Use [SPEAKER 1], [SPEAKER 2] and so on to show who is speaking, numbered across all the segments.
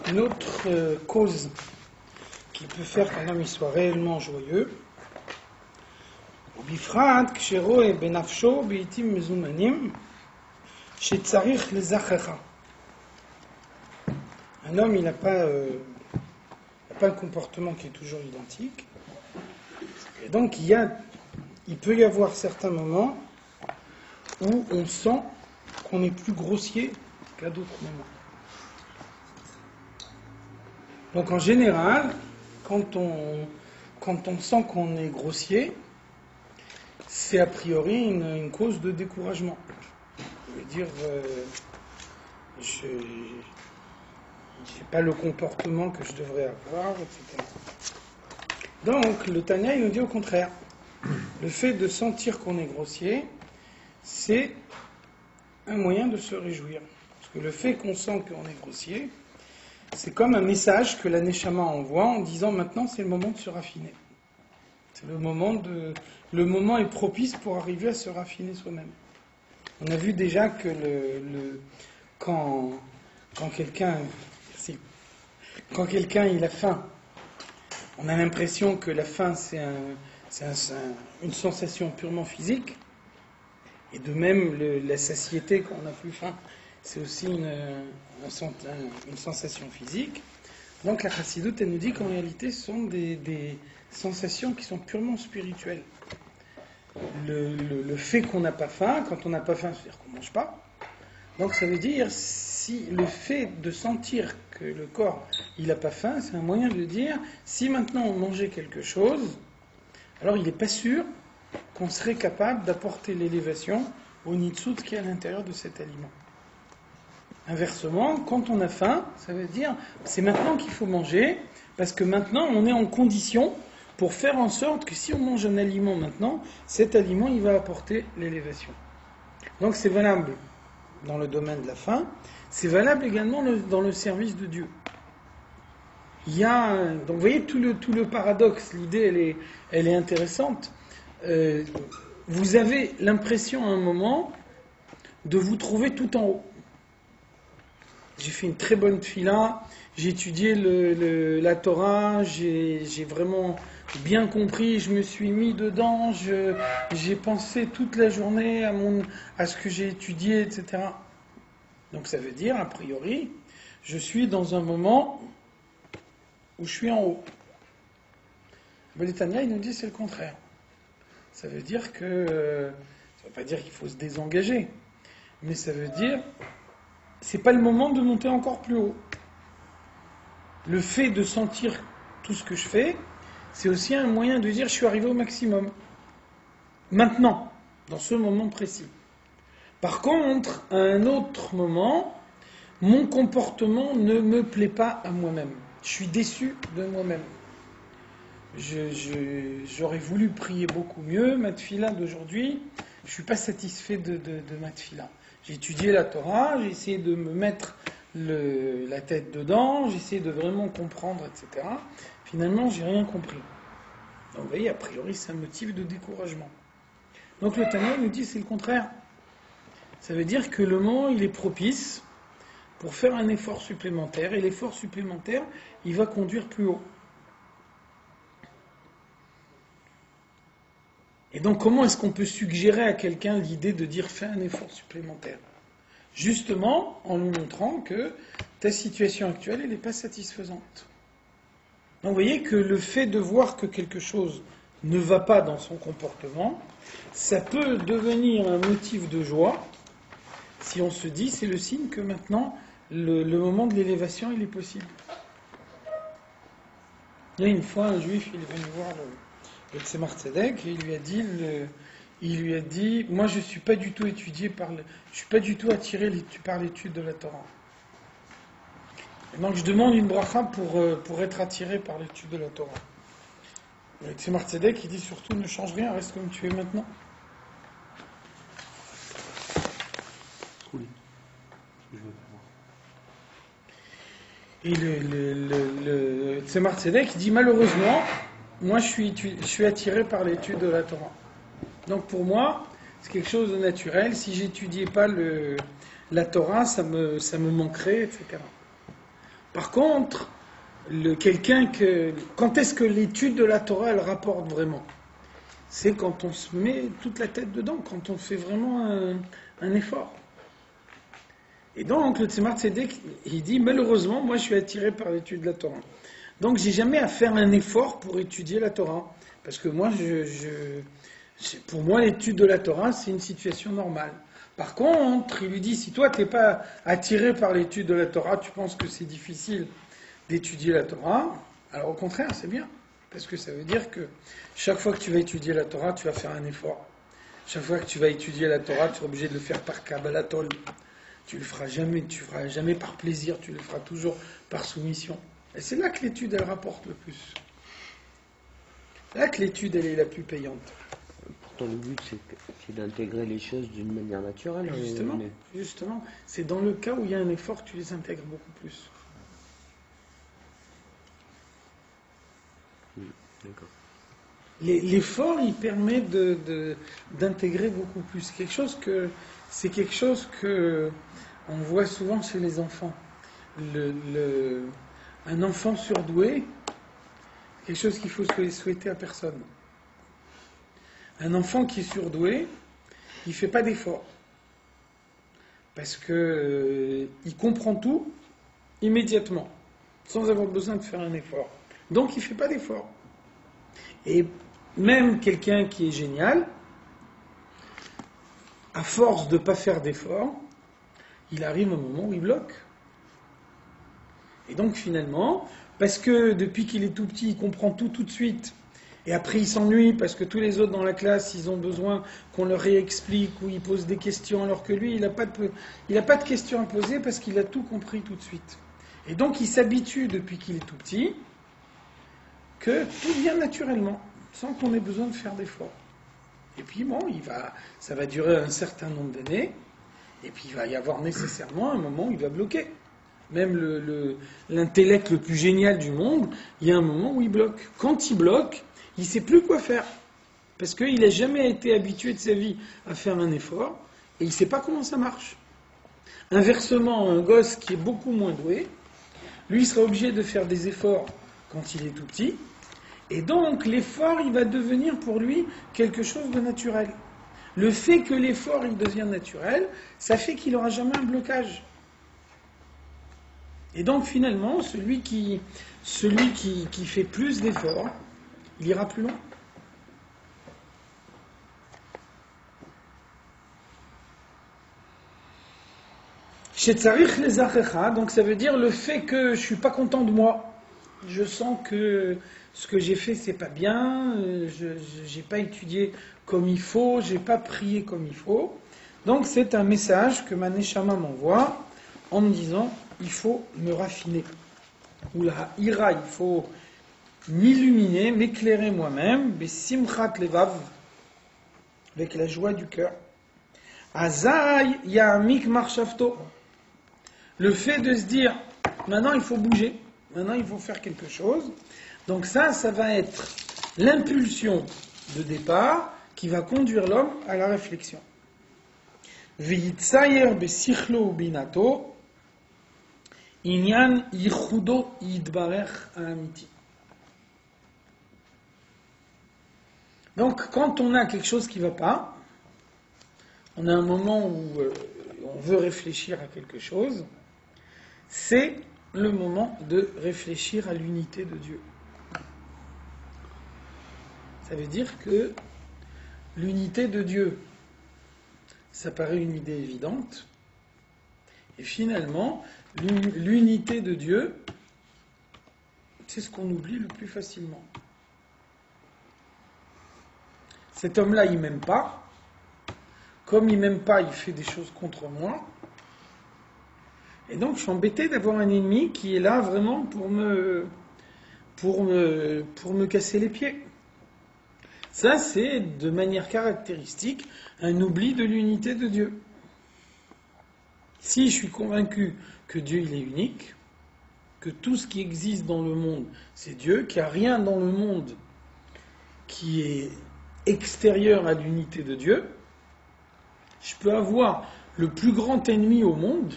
[SPEAKER 1] Une autre cause qui peut faire qu'un homme soit réellement joyeux, un homme il n'a pas un comportement qui est toujours identique, et donc il peut y avoir certains moments où on sent qu'on est plus grossier qu'à d'autres moments. Donc en général, quand on sent qu'on est grossier, c'est a priori une cause de découragement. Je veux dire, je n'ai pas le comportement que je devrais avoir, etc. Donc le Tanya il nous dit au contraire, le fait de sentir qu'on est grossier, c'est un moyen de se réjouir. Parce que le fait qu'on sent qu'on est grossier, c'est comme un message que la Neshama envoie en disant maintenant c'est le moment de se raffiner. C'est le moment est propice pour arriver à se raffiner soi-même. On a vu déjà que quand quelqu'un il a faim, on a l'impression que la faim c'est une sensation purement physique, et de même la satiété quand on n'a plus faim, c'est aussi une sensation physique. Donc la Chassidoute, elle nous dit qu'en réalité ce sont des sensations qui sont purement spirituelles. Le fait qu'on n'a pas faim, quand on n'a pas faim, c'est-à-dire qu'on ne mange pas. Donc ça veut dire, si le fait de sentir que le corps il n'a pas faim, c'est un moyen de dire, si maintenant on mangeait quelque chose, alors il n'est pas sûr qu'on serait capable d'apporter l'élévation au nitsut qui est à l'intérieur de cet aliment. Inversement, quand on a faim, ça veut dire c'est maintenant qu'il faut manger, parce que maintenant on est en condition pour faire en sorte que si on mange un aliment maintenant, cet aliment il va apporter l'élévation. Donc c'est valable dans le domaine de la faim, c'est valable également dans le service de Dieu. Donc vous voyez tout le paradoxe, l'idée elle est intéressante. Vous avez l'impression à un moment de vous trouver tout en haut. J'ai fait une très bonne tfila, j'ai étudié la Torah, j'ai vraiment bien compris, je me suis mis dedans, j'ai pensé toute la journée à ce que j'ai étudié, etc. Donc ça veut dire, a priori, je suis dans un moment où je suis en haut. Le Tanya, il nous dit c'est le contraire. Ça veut dire ça ne veut pas dire qu'il faut se désengager, mais ça veut dire c'est pas le moment de monter encore plus haut. Le fait de sentir tout ce que je fais, c'est aussi un moyen de dire je suis arrivé au maximum. Maintenant, dans ce moment précis. Par contre, à un autre moment, mon comportement ne me plaît pas à moi-même. Je suis déçu de moi-même. J'aurais voulu prier beaucoup mieux. Ma tfila d'aujourd'hui, je ne suis pas satisfait de ma tfila. J'ai étudié la Torah, j'ai essayé de me mettre la tête dedans, j'ai essayé de vraiment comprendre, etc. Finalement, j'ai rien compris. Donc vous voyez, a priori, c'est un motif de découragement. Donc le Tanya nous dit c'est le contraire. Ça veut dire que le moment, il est propice pour faire un effort supplémentaire, et l'effort supplémentaire, il va conduire plus haut. Et donc, comment est-ce qu'on peut suggérer à quelqu'un l'idée de dire fais un effort supplémentaire ? Justement, en lui montrant que ta situation actuelle, elle n'est pas satisfaisante. Donc, vous voyez que le fait de voir que quelque chose ne va pas dans son comportement, ça peut devenir un motif de joie si on se dit c'est le signe que maintenant, le moment de l'élévation, il est possible. Il y a une fois, un juif, il est venu voir le Tzemar Tzedek et il lui a dit moi je suis pas du tout je suis pas du tout attiré par l'étude de la Torah. Et donc je demande une bracha pour être attiré par l'étude de la Torah. Le Tzemar Tzedek il dit surtout ne change rien, reste comme tu es maintenant. Oui. Et le Tzemar Tzedek il dit malheureusement moi, je suis attiré par l'étude de la Torah. Donc, pour moi, c'est quelque chose de naturel. Si j'étudiais pas la Torah, ça me manquerait, etc. Par contre, quand est-ce que l'étude de la Torah, elle rapporte vraiment? C'est quand on se met toute la tête dedans, quand on fait vraiment un effort. Et donc, le Tzemar Tzedek, il dit, malheureusement, moi je suis attiré par l'étude de la Torah. Donc, j'ai jamais à faire un effort pour étudier la Torah. Parce que moi, pour moi, l'étude de la Torah, c'est une situation normale. Par contre, il lui dit, si toi, tu n'es pas attiré par l'étude de la Torah, tu penses que c'est difficile d'étudier la Torah, alors au contraire, c'est bien. Parce que ça veut dire que chaque fois que tu vas étudier la Torah, tu vas faire un effort. Chaque fois que tu vas étudier la Torah, tu es obligé de le faire par Kabbalatol. Tu le feras jamais par plaisir, tu le feras toujours par soumission. Et c'est là que l'étude, elle rapporte le plus. Là que l'étude, elle est la plus payante.
[SPEAKER 2] Pourtant, le but, c'est d'intégrer les choses d'une manière naturelle.
[SPEAKER 1] Justement, c'est dans le cas où il y a un effort que tu les intègres beaucoup plus.
[SPEAKER 2] D'accord.
[SPEAKER 1] L'effort, il permet d'intégrer beaucoup plus. C'est quelque chose que on voit souvent chez les enfants. Un enfant surdoué, quelque chose qu'il faut souhaiter à personne. Un enfant qui est surdoué, il ne fait pas d'effort. Parce que il comprend tout immédiatement, sans avoir besoin de faire un effort. Donc il ne fait pas d'effort. Et même quelqu'un qui est génial, à force de ne pas faire d'effort, il arrive un moment où il bloque. Et donc finalement, parce que depuis qu'il est tout petit, il comprend tout de suite, et après il s'ennuie parce que tous les autres dans la classe, ils ont besoin qu'on leur réexplique ou ils posent des questions, alors que lui, il n'a pas de questions à poser parce qu'il a tout compris tout de suite. Et donc il s'habitue depuis qu'il est tout petit, que tout vient naturellement, sans qu'on ait besoin de faire d'efforts. Et puis bon, ça va durer un certain nombre d'années, et puis il va y avoir nécessairement un moment où il va bloquer. Même l'intellect le plus génial du monde, il y a un moment où il bloque. Quand il bloque, il ne sait plus quoi faire. Parce qu'il n'a jamais été habitué de sa vie à faire un effort, et il ne sait pas comment ça marche. Inversement, un gosse qui est beaucoup moins doué, lui, il sera obligé de faire des efforts quand il est tout petit, et donc l'effort, il va devenir pour lui quelque chose de naturel. Le fait que l'effort, il devient naturel, ça fait qu'il n'aura jamais un blocage. Et donc finalement, celui qui fait plus d'efforts, il ira plus loin. Shetzarich lezachecha, donc ça veut dire le fait que je suis pas content de moi. Je sens que ce que j'ai fait c'est pas bien, j'ai pas étudié comme il faut, j'ai pas prié comme il faut. Donc c'est un message que ma neshama m'envoie en me disant il faut me raffiner. Ou la ira, il faut m'illuminer, m'éclairer moi-même, besimchat levav, avec la joie du cœur. Azai ya'amik marshafto. Le fait de se dire, maintenant il faut bouger, maintenant il faut faire quelque chose. Donc ça va être l'impulsion de départ qui va conduire l'homme à la réflexion. V'yitzayer besichlo binato, inyan yichudo yidbarech amiti. Donc quand on a quelque chose qui ne va pas, on a un moment où on veut réfléchir à quelque chose, c'est le moment de réfléchir à l'unité de Dieu. Ça veut dire que l'unité de Dieu, ça paraît une idée évidente, et finalement, l'unité de Dieu, c'est ce qu'on oublie le plus facilement. Cet homme-là, il m'aime pas. Comme il m'aime pas, il fait des choses contre moi. Et donc, je suis embêté d'avoir un ennemi qui est là vraiment pour me casser les pieds. Ça, c'est de manière caractéristique un oubli de l'unité de Dieu. Si je suis convaincu que Dieu il est unique, que tout ce qui existe dans le monde c'est Dieu, qu'il n'y a rien dans le monde qui est extérieur à l'unité de Dieu, je peux avoir le plus grand ennemi au monde,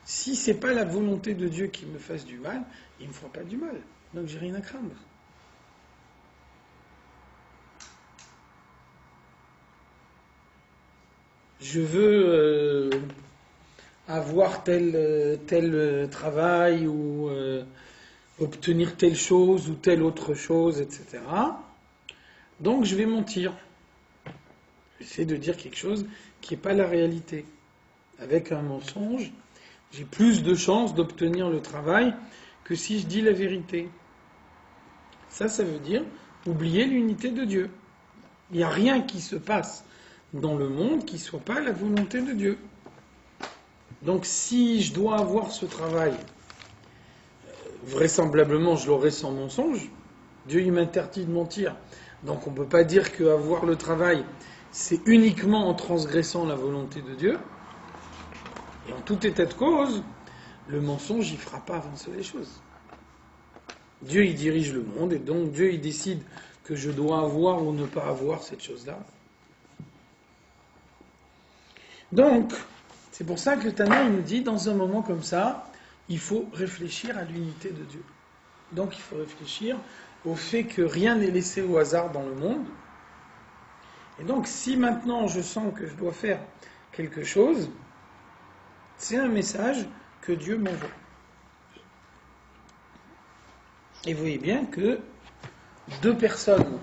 [SPEAKER 1] si c'est pas la volonté de Dieu qui me fasse du mal, il ne me fera pas du mal. Donc j'ai rien à craindre. Je veux avoir tel travail ou obtenir telle chose ou telle autre chose, etc. Donc je vais mentir. J'essaie de dire quelque chose qui n'est pas la réalité. Avec un mensonge, j'ai plus de chances d'obtenir le travail que si je dis la vérité. Ça veut dire oublier l'unité de Dieu. Il n'y a rien qui se passe dans le monde qui ne soit pas la volonté de Dieu. Donc si je dois avoir ce travail, vraisemblablement je l'aurai sans mensonge. Dieu il m'interdit de mentir. Donc on ne peut pas dire qu'avoir le travail, c'est uniquement en transgressant la volonté de Dieu. Et en tout état de cause, le mensonge, il ne fera pas avancer les choses. Dieu, il dirige le monde, et donc Dieu, il décide que je dois avoir ou ne pas avoir cette chose-là. Donc, c'est pour ça que le Tana, il nous dit, dans un moment comme ça, il faut réfléchir à l'unité de Dieu. Donc, il faut réfléchir au fait que rien n'est laissé au hasard dans le monde. Et donc, si maintenant je sens que je dois faire quelque chose, c'est un message que Dieu m'envoie. Et vous voyez bien que deux personnes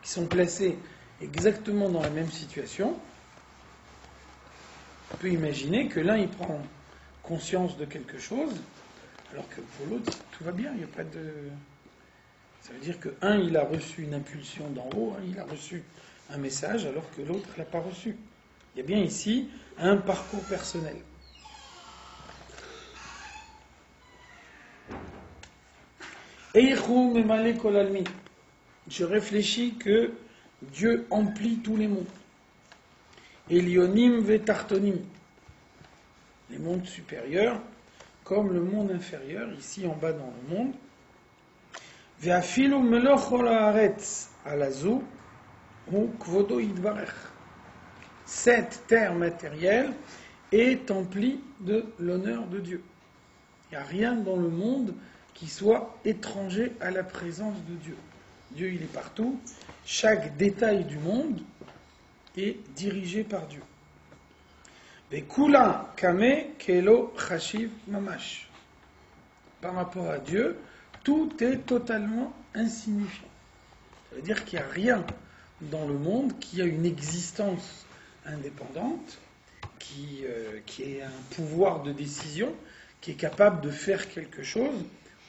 [SPEAKER 1] qui sont placées exactement dans la même situation, on peut imaginer que l'un il prend conscience de quelque chose, alors que pour l'autre tout va bien, il n'y a pas de... Ça veut dire que un il a reçu une impulsion d'en haut, il a reçu un message, alors que l'autre ne l'a pas reçu. Il y a bien ici un parcours personnel. Je réfléchis que Dieu emplit tous les mondes. Elionim vetartonim. Les mondes supérieurs, comme le monde inférieur, ici en bas dans le monde. Veafilu meloch ol haaretz alazu hu kvodo yitvarech. Cette terre matérielle est emplie de l'honneur de Dieu. Il n'y a rien dans le monde qui soit étranger à la présence de Dieu. Dieu, il est partout. Chaque détail du monde est dirigé par Dieu. Kula kame kelo chashiv mamash. Par rapport à Dieu, tout est totalement insignifiant. Ça veut dire qu'il n'y a rien dans le monde qui a une existence indépendante, qui ait un pouvoir de décision, qui est capable de faire quelque chose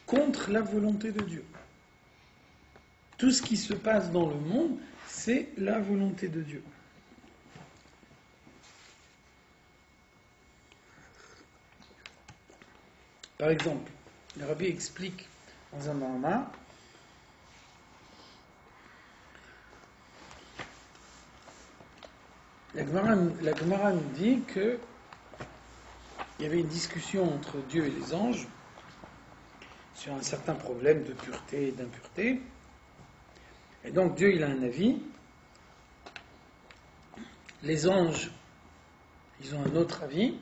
[SPEAKER 1] contre la volonté de Dieu. Tout ce qui se passe dans le monde, c'est la volonté de Dieu. Par exemple, le Rabbi explique dans un Mahama, la Gemara nous dit que il y avait une discussion entre Dieu et les anges sur un certain problème de pureté et d'impureté. Et donc Dieu, il a un avis. Les anges, ils ont un autre avis.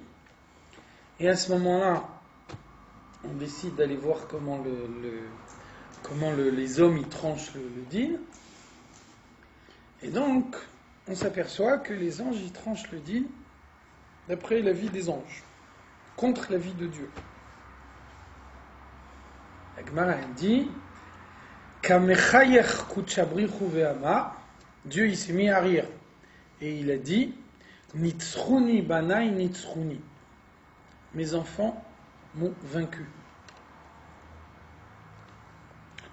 [SPEAKER 1] Et à ce moment-là, on décide d'aller voir comment les hommes, ils tranchent le din. Et donc, on s'aperçoit que les anges, ils tranchent le din d'après l'avis des anges, contre l'avis de Dieu. La Gemara dit Kamechayech kuchabrichu ve'ama. Dieu il s'est mis à rire et il a dit Nitzruni banai nitzruni. Mes enfants m'ont vaincu.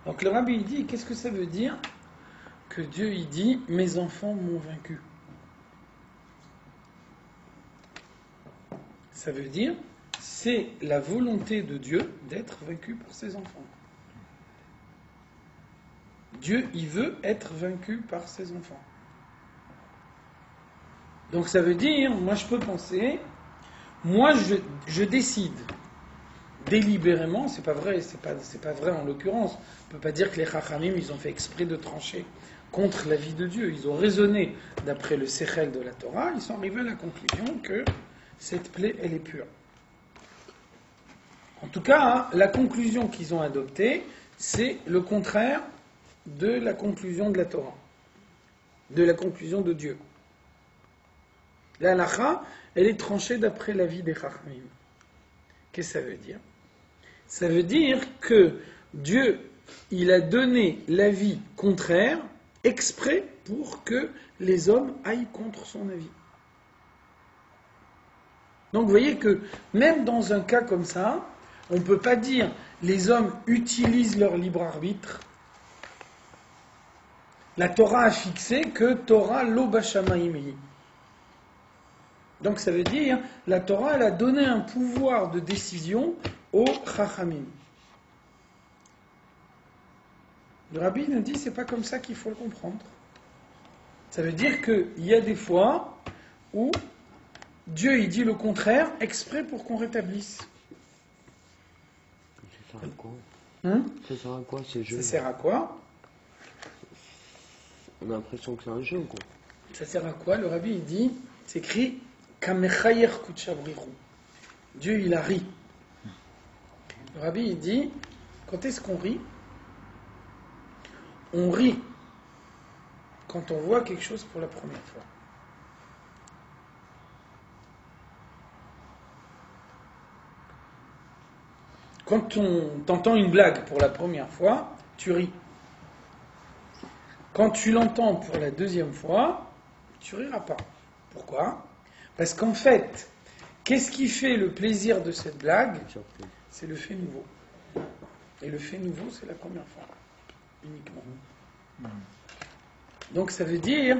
[SPEAKER 1] Donc le Rabbi il dit qu'est-ce que ça veut dire que Dieu il dit mes enfants m'ont vaincu? Ça veut dire c'est la volonté de Dieu d'être vaincu par ses enfants. Dieu, il veut être vaincu par ses enfants. Donc ça veut dire, moi je peux penser, moi je décide délibérément, c'est pas vrai en l'occurrence, on ne peut pas dire que les Chachamim, ils ont fait exprès de trancher contre la vie de Dieu. Ils ont raisonné d'après le Sechel de la Torah, ils sont arrivés à la conclusion que cette plaie, elle est pure. En tout cas, la conclusion qu'ils ont adoptée, c'est le contraire de la conclusion de la Torah, de la conclusion de Dieu. La halakha, elle est tranchée d'après l'avis des Chachamim. Qu'est-ce que ça veut dire? Ça veut dire que Dieu, il a donné l'avis contraire exprès pour que les hommes aillent contre son avis. Donc vous voyez que même dans un cas comme ça, on ne peut pas dire les hommes utilisent leur libre arbitre. La Torah a fixé que Torah lo bashamaim. Donc ça veut dire la Torah elle a donné un pouvoir de décision aux Chachamim. Le Rabbi nous dit c'est pas comme ça qu'il faut le comprendre. Ça veut dire qu'il y a des fois où Dieu il dit le contraire exprès pour qu'on rétablisse.
[SPEAKER 2] Ça sert à quoi Ça sert à quoi ces jeux?
[SPEAKER 1] Ça sert à quoi?
[SPEAKER 2] On a l'impression que c'est un jeu, quoi.
[SPEAKER 1] Ça sert à quoi? Le Rabbi il dit, c'est écrit Kamechayer Kuchabrichu. Dieu il a ri. Le Rabbi il dit, quand est-ce qu'on rit? On rit quand on voit quelque chose pour la première fois. Quand on t'entend une blague pour la première fois, tu ris. Quand tu l'entends pour la deuxième fois, tu riras pas. Pourquoi? Parce qu'en fait, qu'est-ce qui fait le plaisir de cette blague? C'est le fait nouveau. Et le fait nouveau, c'est la première fois. Uniquement. Donc ça veut dire,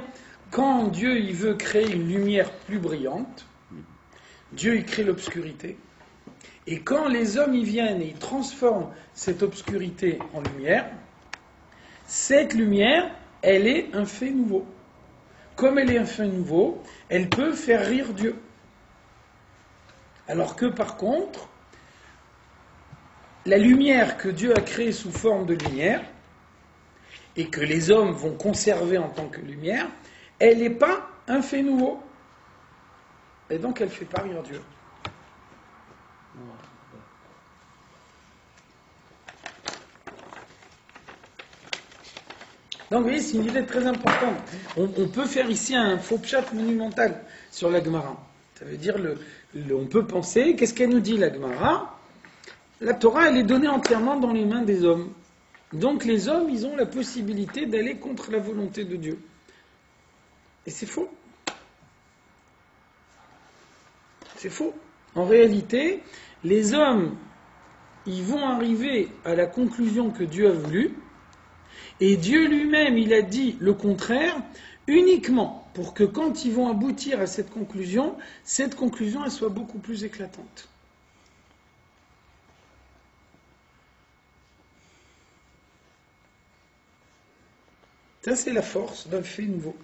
[SPEAKER 1] quand Dieu il veut créer une lumière plus brillante, Dieu il crée l'obscurité. Et quand les hommes y viennent et ils transforment cette obscurité en lumière, cette lumière, elle est un fait nouveau. Comme elle est un fait nouveau, elle peut faire rire Dieu. Alors que par contre, la lumière que Dieu a créée sous forme de lumière, et que les hommes vont conserver en tant que lumière, elle n'est pas un fait nouveau. Et donc elle ne fait pas rire Dieu. Donc vous voyez, c'est une idée très importante. On peut faire ici un faux pchat monumental sur la Gemara. Ça veut dire, on peut penser, qu'est-ce qu'elle nous dit la Gemara? La Torah, elle est donnée entièrement dans les mains des hommes. Donc les hommes, ils ont la possibilité d'aller contre la volonté de Dieu. Et c'est faux. C'est faux. En réalité, les hommes, ils vont arriver à la conclusion que Dieu a voulu, et Dieu lui-même, il a dit le contraire, uniquement pour que quand ils vont aboutir à cette conclusion elle soit beaucoup plus éclatante. Ça, c'est la force d'un fait nouveau.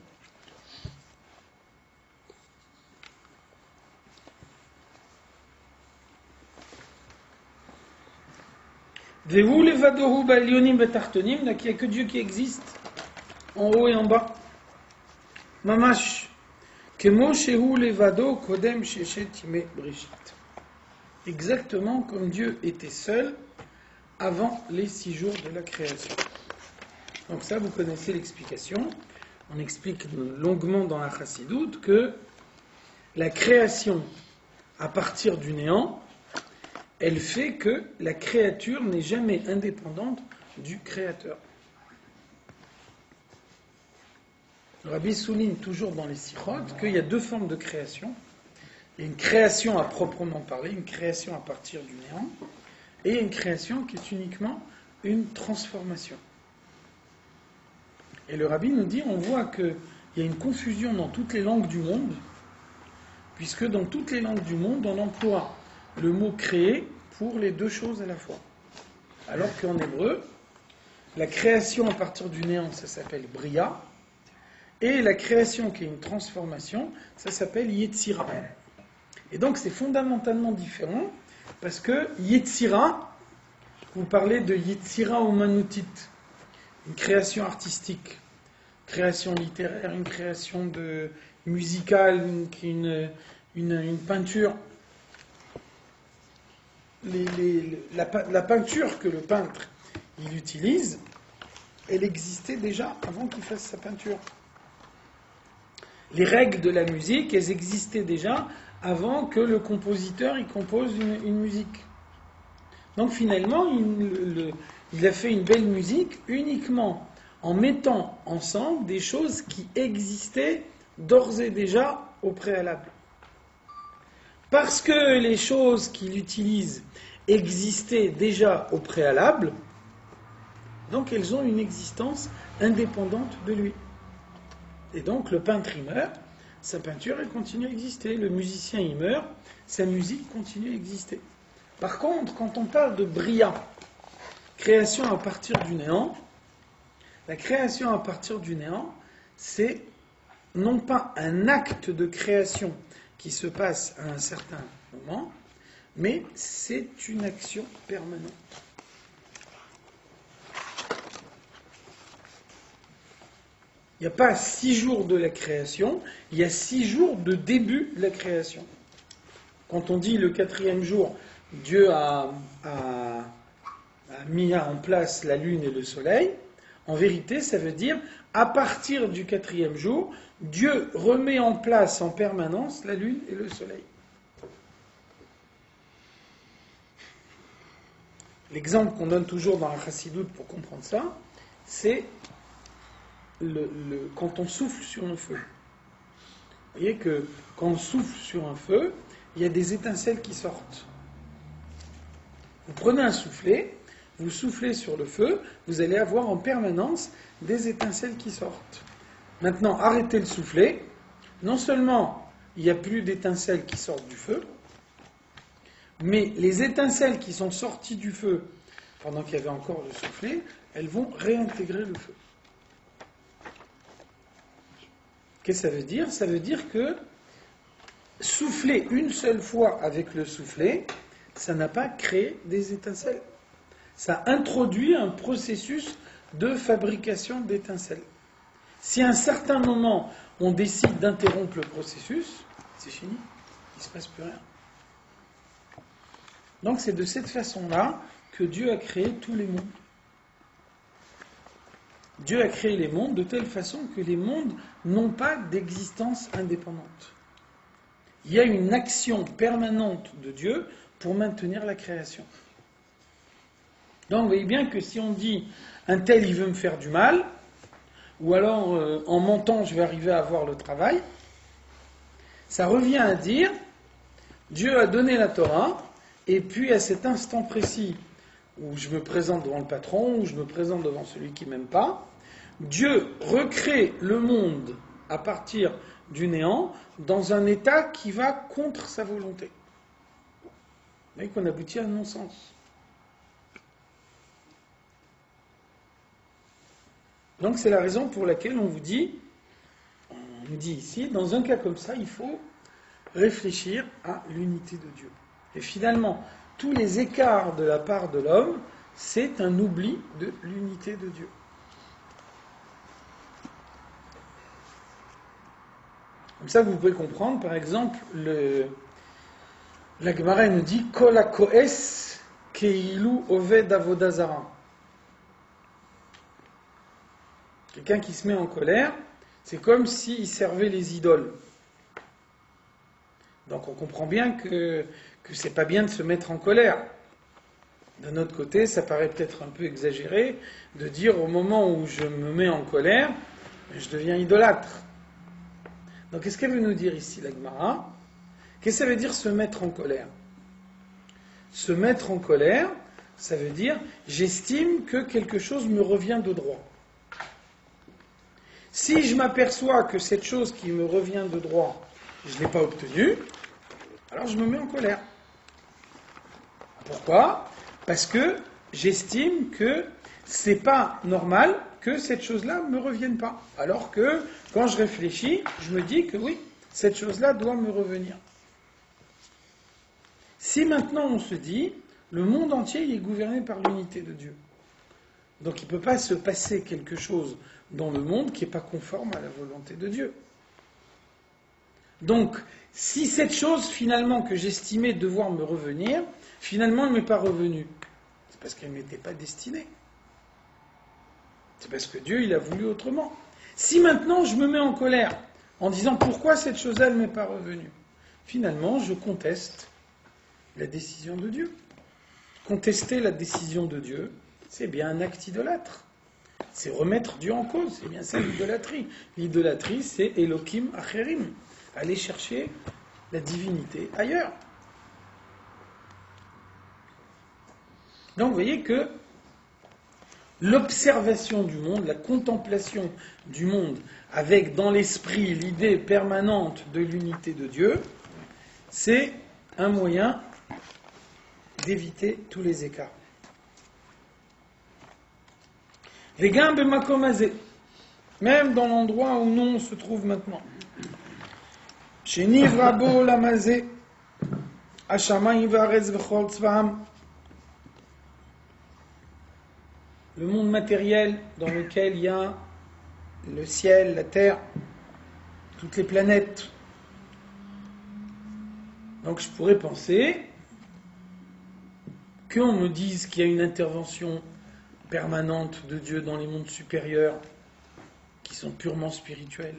[SPEAKER 1] Vehu levadohu balionim betartonim, donc il n'y a que Dieu qui existe, en haut et en bas. Mamash, kemo shehu levado kodem sheshet yimei brishit. Exactement comme Dieu était seul avant les 6 jours de la création. Donc ça, vous connaissez l'explication. On explique longuement dans la Chassidoute que la création à partir du néant, elle fait que la créature n'est jamais indépendante du créateur. Le Rabbi souligne toujours dans les Sichot qu'il y a 2 formes de création. Il y a une création à proprement parler, une création à partir du néant, et une création qui est uniquement une transformation. Et le Rabbi nous dit, on voit qu'il y a une confusion dans toutes les langues du monde, puisque dans toutes les langues du monde, on emploie le mot créer pour les 2 choses à la fois. Alors qu'en hébreu, la création à partir du néant, ça s'appelle bria, et la création qui est une transformation, ça s'appelle yetzira. Et donc c'est fondamentalement différent, parce que yetzira, vous parlez de yetzira omanutit, une création artistique. création littéraire, une création musicale, une peinture. La peinture que le peintre il utilise, elle existait déjà avant qu'il fasse sa peinture. Les règles de la musique, elles existaient déjà avant que le compositeur il compose une musique. Donc finalement, il a fait une belle musique uniquement en mettant ensemble des choses qui existaient d'ores et déjà au préalable. Parce que les choses qu'il utilise existaient déjà au préalable, donc elles ont une existence indépendante de lui. Et donc le peintre il meurt, sa peinture elle continue à exister. Le musicien il meurt, sa musique continue à exister. Par contre, quand on parle de Bria, création à partir du néant, la création à partir du néant, c'est non pas un acte de création qui se passe à un certain moment, mais c'est une action permanente. Il n'y a pas 6 jours de la création, il y a 6 jours de début de la création. Quand on dit le 4e jour, Dieu a mis en place la lune et le soleil, en vérité, ça veut dire, à partir du 4e jour, Dieu remet en place en permanence la lune et le soleil. L'exemple qu'on donne toujours dans la Chassidoute pour comprendre ça, c'est quand on souffle sur un feu. Vous voyez que quand on souffle sur un feu, il y a des étincelles qui sortent. Vous prenez un soufflet, vous soufflez sur le feu, vous allez avoir en permanence des étincelles qui sortent. Maintenant, arrêtez le soufflet. Non seulement il n'y a plus d'étincelles qui sortent du feu, mais les étincelles qui sont sorties du feu pendant qu'il y avait encore le soufflet, elles vont réintégrer le feu. Qu'est-ce que ça veut dire ? Ça veut dire que souffler une seule fois avec le soufflet, ça n'a pas créé des étincelles. Ça introduit un processus de fabrication d'étincelles. Si à un certain moment, on décide d'interrompre le processus, c'est fini, il ne se passe plus rien. Donc c'est de cette façon-là que Dieu a créé tous les mondes. Dieu a créé les mondes de telle façon que les mondes n'ont pas d'existence indépendante. Il y a une action permanente de Dieu pour maintenir la création. Donc vous voyez bien que si on dit un tel il veut me faire du mal, ou alors en mentant je vais arriver à avoir le travail, ça revient à dire Dieu a donné la Torah, et puis à cet instant précis où je me présente devant le patron, où je me présente devant celui qui ne m'aime pas, Dieu recrée le monde à partir du néant dans un état qui va contre sa volonté. Vous voyez qu'on aboutit à un non-sens. Donc c'est la raison pour laquelle on dit ici, dans un cas comme ça, il faut réfléchir à l'unité de Dieu. Et finalement, tous les écarts de la part de l'homme, c'est un oubli de l'unité de Dieu. Comme ça, vous pouvez comprendre, par exemple, la Gemara nous dit Kol hakoes keilu oved avoda zara. Quelqu'un qui se met en colère, c'est comme s'il servait les idoles. Donc on comprend bien que c'est pas bien de se mettre en colère. D'un autre côté, ça paraît peut-être un peu exagéré de dire au moment où je me mets en colère, je deviens idolâtre. Donc qu'est-ce qu'elle veut nous dire ici, la Gemara ? Qu'est-ce que ça veut dire se mettre en colère ? Se mettre en colère, ça veut dire j'estime que quelque chose me revient de droit. Si je m'aperçois que cette chose qui me revient de droit, je ne l'ai pas obtenue, alors je me mets en colère. Pourquoi ? Parce que j'estime que c'est pas normal que cette chose-là ne me revienne pas. Alors que, quand je réfléchis, je me dis que oui, cette chose-là doit me revenir. Si maintenant on se dit, le monde entier est gouverné par l'unité de Dieu. Donc il ne peut pas se passer quelque chose dans le monde qui n'est pas conforme à la volonté de Dieu. Donc, si cette chose, finalement, que j'estimais devoir me revenir, finalement, elle ne m'est pas revenue, c'est parce qu'elle ne m'était pas destinée. C'est parce que Dieu, il a voulu autrement. Si maintenant, je me mets en colère, en disant pourquoi cette chose-là ne m'est pas revenue, finalement, je conteste la décision de Dieu. Contester la décision de Dieu, c'est bien un acte idolâtre. C'est remettre Dieu en cause, c'est bien ça l'idolâtrie. L'idolâtrie, c'est Elohim Acherim, aller chercher la divinité ailleurs. Donc vous voyez que l'observation du monde, la contemplation du monde, avec dans l'esprit l'idée permanente de l'unité de Dieu, c'est un moyen d'éviter tous les écarts. Vegam b'makom hazeh, même dans l'endroit où nous on se trouve maintenant. Shenivra bo olam hazeh, hashamayim va'aretz v'chol tzva'am. Le monde matériel dans lequel il y a le ciel, la terre, toutes les planètes. Donc je pourrais penser qu'on me dise qu'il y a une intervention permanente de Dieu dans les mondes supérieurs qui sont purement spirituels,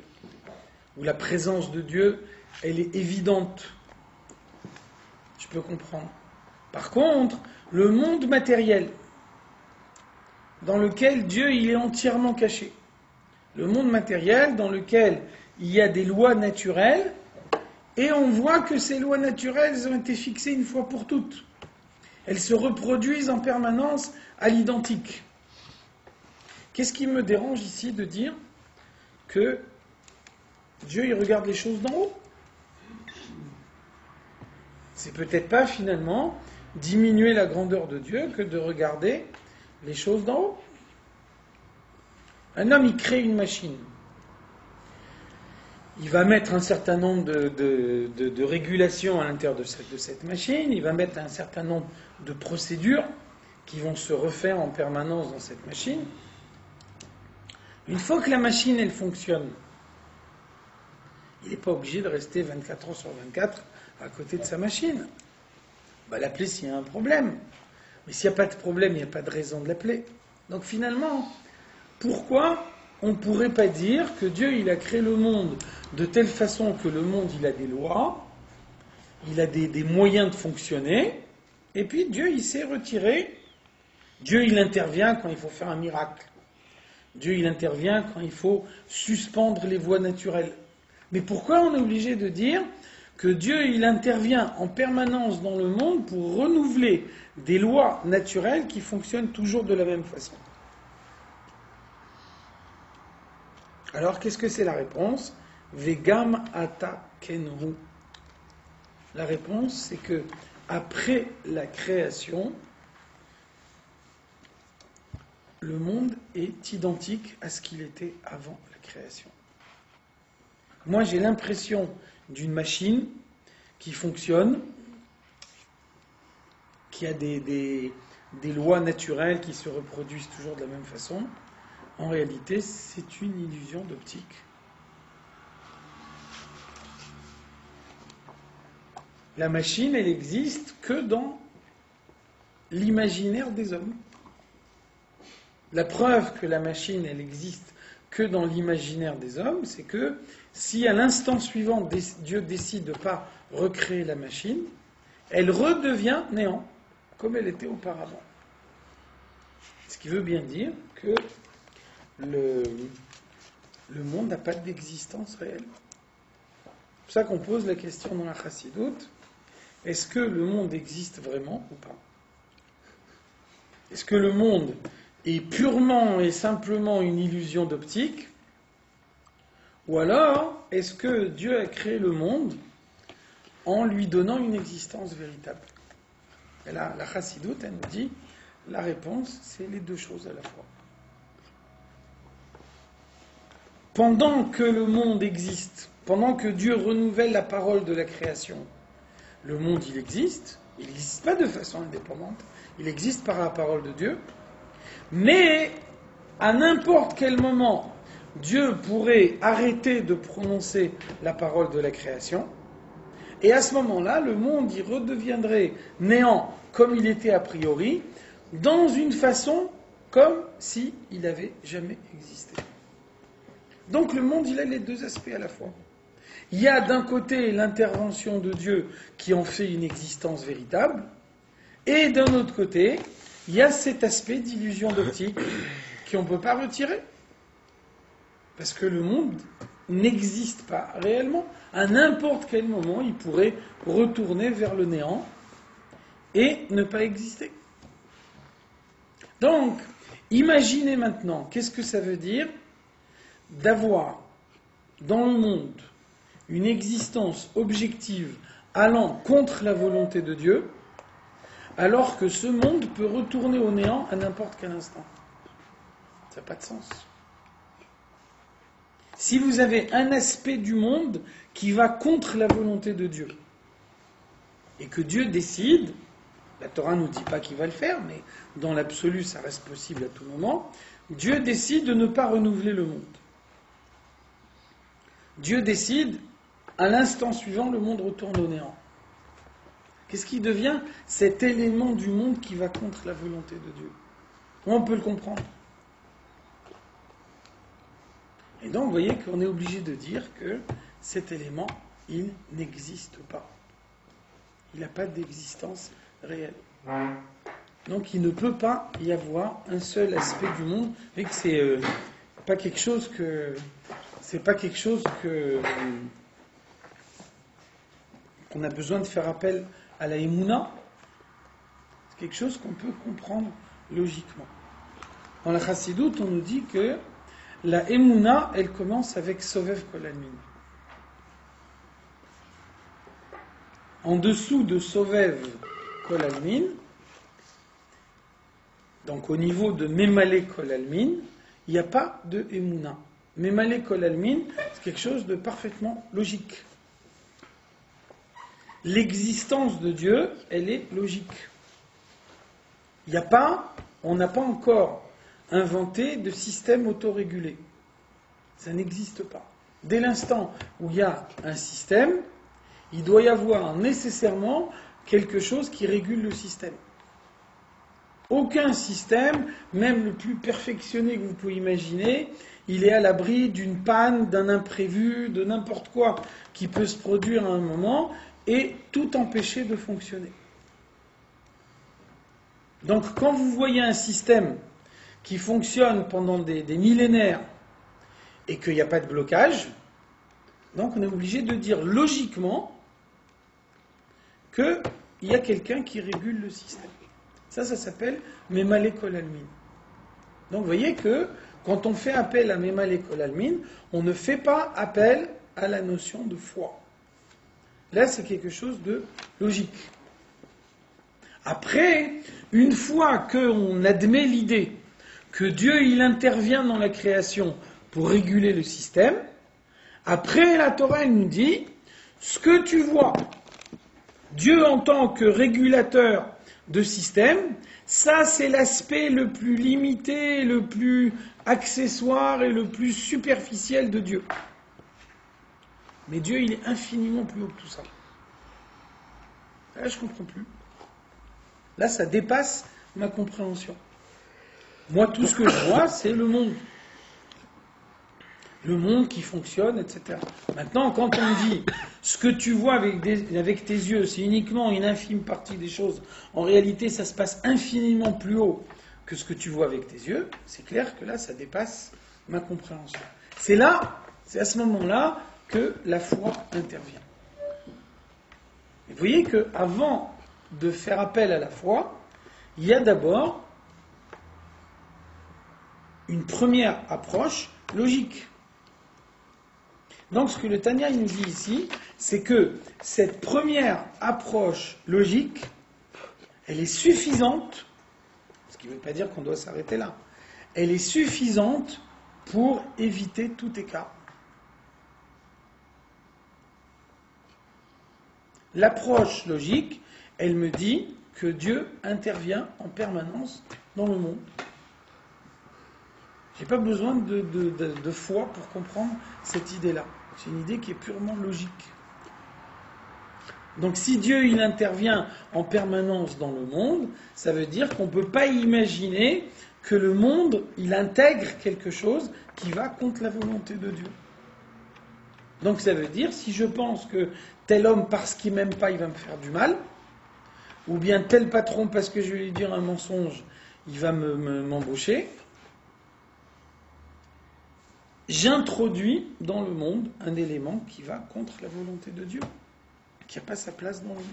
[SPEAKER 1] où la présence de Dieu, elle est évidente. Je peux comprendre. Par contre, le monde matériel, dans lequel Dieu il est entièrement caché, le monde matériel dans lequel il y a des lois naturelles, et on voit que ces lois naturelles ont été fixées une fois pour toutes. Elles se reproduisent en permanence à l'identique. Qu'est-ce qui me dérange ici de dire que Dieu il regarde les choses d'en haut? C'est peut-être pas finalement diminuer la grandeur de Dieu que de regarder les choses d'en haut. Un homme il crée une machine. Il va mettre un certain nombre de régulations à l'intérieur de cette machine, il va mettre un certain nombre de procédures qui vont se refaire en permanence dans cette machine. Une fois que la machine elle fonctionne, il n'est pas obligé de rester 24 heures sur 24 à côté de sa machine. Il va l'appeler s'il y a un problème. Mais s'il n'y a pas de problème, il n'y a pas de raison de l'appeler. Donc finalement, pourquoi on ne pourrait pas dire que Dieu il a créé le monde de telle façon que le monde il a des lois, il a des moyens de fonctionner, et puis Dieu il s'est retiré. Dieu il intervient quand il faut faire un miracle. Dieu il intervient quand il faut suspendre les voies naturelles. Mais pourquoi on est obligé de dire que Dieu il intervient en permanence dans le monde pour renouveler des lois naturelles qui fonctionnent toujours de la même façon? Alors, qu'est-ce que c'est la réponse? Vegam ata kenhu. La réponse, c'est que après la création, le monde est identique à ce qu'il était avant la création. Moi, j'ai l'impression d'une machine qui fonctionne, qui a des lois naturelles qui se reproduisent toujours de la même façon. En réalité, c'est une illusion d'optique. La machine, elle existe que dans l'imaginaire des hommes. La preuve que la machine, elle existe que dans l'imaginaire des hommes, c'est que si à l'instant suivant, Dieu décide de ne pas recréer la machine, elle redevient néant, comme elle était auparavant. Ce qui veut bien dire que le monde n'a pas d'existence réelle. C'est pour ça qu'on pose la question dans la Chassidoute, est-ce que le monde existe vraiment ou pas? Est-ce que le monde est purement et simplement une illusion d'optique? Ou alors, est-ce que Dieu a créé le monde en lui donnant une existence véritable? Et là, la Chassidoute, elle nous dit, la réponse, c'est les deux choses à la fois. Pendant que le monde existe, pendant que Dieu renouvelle la parole de la création, le monde il n'existe pas de façon indépendante, il existe par la parole de Dieu, Mais à n'importe quel moment, Dieu pourrait arrêter de prononcer la parole de la création, et à ce moment-là, le monde y redeviendrait néant comme il était a priori, dans une façon comme s'il n'avait jamais existé. Donc le monde, il a les deux aspects à la fois. Il y a d'un côté l'intervention de Dieu qui en fait une existence véritable, et d'un autre côté, il y a cet aspect d'illusion d'optique qu'on ne peut pas retirer. Parce que le monde n'existe pas réellement. À n'importe quel moment, il pourrait retourner vers le néant et ne pas exister. Donc, imaginez maintenant, qu'est-ce que ça veut dire d'avoir dans le monde une existence objective allant contre la volonté de Dieu, alors que ce monde peut retourner au néant à n'importe quel instant. Ça n'a pas de sens. Si vous avez un aspect du monde qui va contre la volonté de Dieu, et que Dieu décide, la Torah ne nous dit pas qu'il va le faire, mais dans l'absolu ça reste possible à tout moment, Dieu décide de ne pas renouveler le monde. Dieu décide, à l'instant suivant, le monde retourne au néant. Qu'est-ce qui devient cet élément du monde qui va contre la volonté de Dieu? Comment on peut le comprendre? Et donc, vous voyez qu'on est obligé de dire que cet élément, il n'existe pas. Il n'a pas d'existence réelle. Donc, il ne peut pas y avoir un seul aspect du monde. Vous voyez que c'est pas quelque chose que... C'est pas quelque chose qu'on a besoin de faire appel à la Emouna. C'est quelque chose qu'on peut comprendre logiquement. Dans la Chassidoute, on nous dit que la Emouna, elle commence avec Sovev Kol Almin. En dessous de Sovev Kol Almin, donc au niveau de Memale Kol Almin, il n'y a pas de Emouna. Memale Kol Almin, c'est quelque chose de parfaitement logique. L'existence de Dieu, elle est logique. Il n'y a pas, on n'a pas encore inventé de système autorégulé. Ça n'existe pas. Dès l'instant où il y a un système, il doit y avoir nécessairement quelque chose qui régule le système. Aucun système, même le plus perfectionné que vous pouvez imaginer, il est à l'abri d'une panne, d'un imprévu, de n'importe quoi qui peut se produire à un moment et tout empêcher de fonctionner. Donc quand vous voyez un système qui fonctionne pendant des millénaires et qu'il n'y a pas de blocage, donc on est obligé de dire logiquement qu'il y a quelqu'un qui régule le système. Ça s'appelle Memale Kol Almin. Donc vous voyez que quand on fait appel à Memale Kol Almin, on ne fait pas appel à la notion de foi. Là, c'est quelque chose de logique. Après, une fois qu'on admet l'idée que Dieu, il intervient dans la création pour réguler le système, après la Torah, elle nous dit, ce que tu vois, Dieu en tant que régulateur de système, ça c'est l'aspect le plus limité, le plus accessoire et le plus superficiel de Dieu. Mais Dieu, il est infiniment plus haut que tout ça. Là, je ne comprends plus. Là, ça dépasse ma compréhension. Moi, tout ce que je vois, c'est le monde. Le monde qui fonctionne, etc. Maintenant, quand on dit ce que tu vois avec tes yeux, c'est uniquement une infime partie des choses, en réalité, ça se passe infiniment plus haut que ce que tu vois avec tes yeux, c'est clair que là, ça dépasse ma compréhension. C'est à ce moment-là, que la foi intervient. Et vous voyez qu'avant de faire appel à la foi, il y a d'abord une première approche logique. Donc ce que le Tanya nous dit ici, c'est que cette première approche logique, elle est suffisante, ce qui ne veut pas dire qu'on doit s'arrêter là, elle est suffisante pour éviter tout écart. L'approche logique, elle me dit que Dieu intervient en permanence dans le monde J'ai pas besoin de foi pour comprendre cette idée-là. C'est une idée qui est purement logique. Donc si Dieu il intervient en permanence dans le monde, ça veut dire qu'on ne peut pas imaginer que le monde il intègre quelque chose qui va contre la volonté de Dieu. Donc ça veut dire si je pense que tel homme parce qu'il m'aime pas il va me faire du mal, ou bien tel patron parce que je vais lui dire un mensonge il va m'embaucher, j'introduis dans le monde un élément qui va contre la volonté de Dieu, qui n'a pas sa place dans le monde.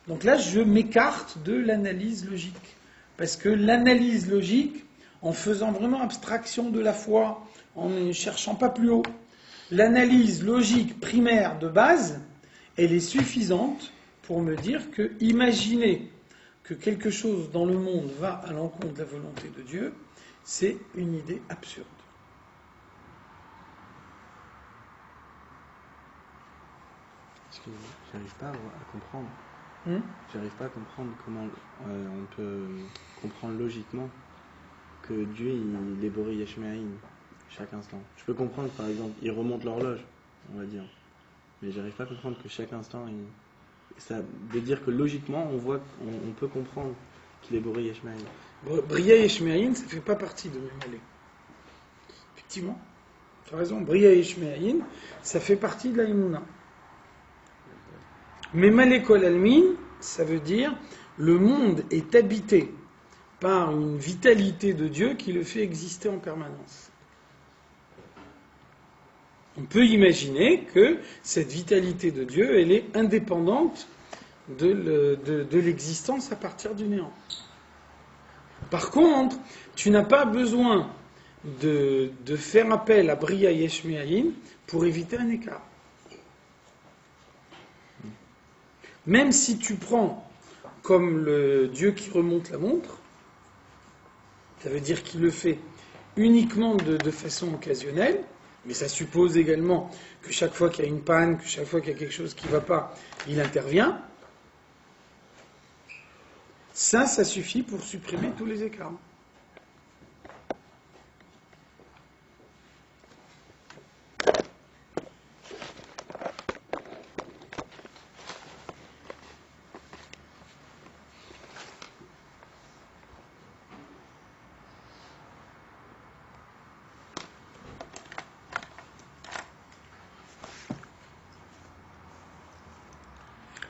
[SPEAKER 1] Donc là, je m'écarte de l'analyse logique. Parce que l'analyse logique, en faisant vraiment abstraction de la foi, en ne cherchant pas plus haut, l'analyse logique primaire de base, elle est suffisante pour me dire que imaginer que quelque chose dans le monde va à l'encontre de la volonté de Dieu, c'est une idée absurde.
[SPEAKER 3] Parce que j'arrive pas à comprendre.
[SPEAKER 1] Hmm?
[SPEAKER 3] J'arrive pas à comprendre comment on peut comprendre logiquement que Dieu il est Boré Yeshmeaïn chaque instant. Je peux comprendre par exemple, il remonte l'horloge, on va dire. Mais j'arrive pas à comprendre que chaque instant, ça veut dire que logiquement on peut comprendre qu'il est Boré Yeshmeaïn.
[SPEAKER 1] Bria Yeshmeaïn, ça ne fait pas partie de Memale. Effectivement, tu as raison, Bria Yeshmeaïn, ça fait partie de la Emouna. Memale Kol Almin, ça veut dire le monde est habité par une vitalité de Dieu qui le fait exister en permanence. On peut imaginer que cette vitalité de Dieu, elle est indépendante de l'existence à partir du néant. Par contre, tu n'as pas besoin de faire appel à Bria Yeshmeaïn pour éviter un écart. Même si tu prends comme le Dieu qui remonte la montre, ça veut dire qu'il le fait uniquement de façon occasionnelle, mais ça suppose également que chaque fois qu'il y a une panne, que chaque fois qu'il y a quelque chose qui ne va pas, il intervient. Ça suffit pour supprimer tous les écarts.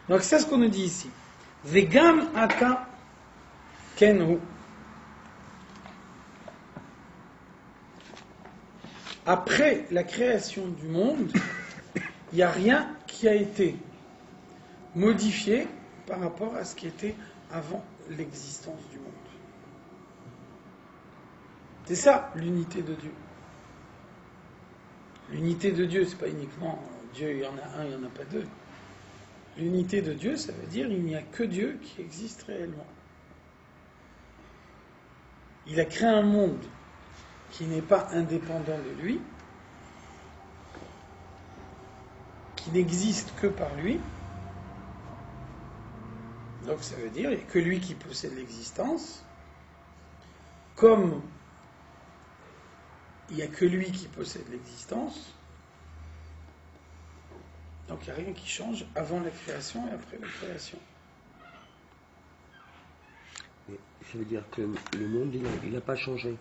[SPEAKER 1] Donc c'est ce qu'on nous dit ici. Vegam ata kenhu. Après la création du monde, il n'y a rien qui a été modifié par rapport à ce qui était avant l'existence du monde. C'est ça l'unité de Dieu. L'unité de Dieu, c'est pas uniquement Dieu, il y en a un, il n'y en a pas deux. L'unité de Dieu, ça veut dire qu'il n'y a que Dieu qui existe réellement. Il a créé un monde qui n'est pas indépendant de lui, qui n'existe que par lui. Donc ça veut dire qu'il n'y a que lui qui possède l'existence. Comme il n'y a que lui qui possède l'existence, donc il n'y a rien qui change avant la création et après la création.
[SPEAKER 2] Mais ça veut dire que le monde, il n'a pas changé.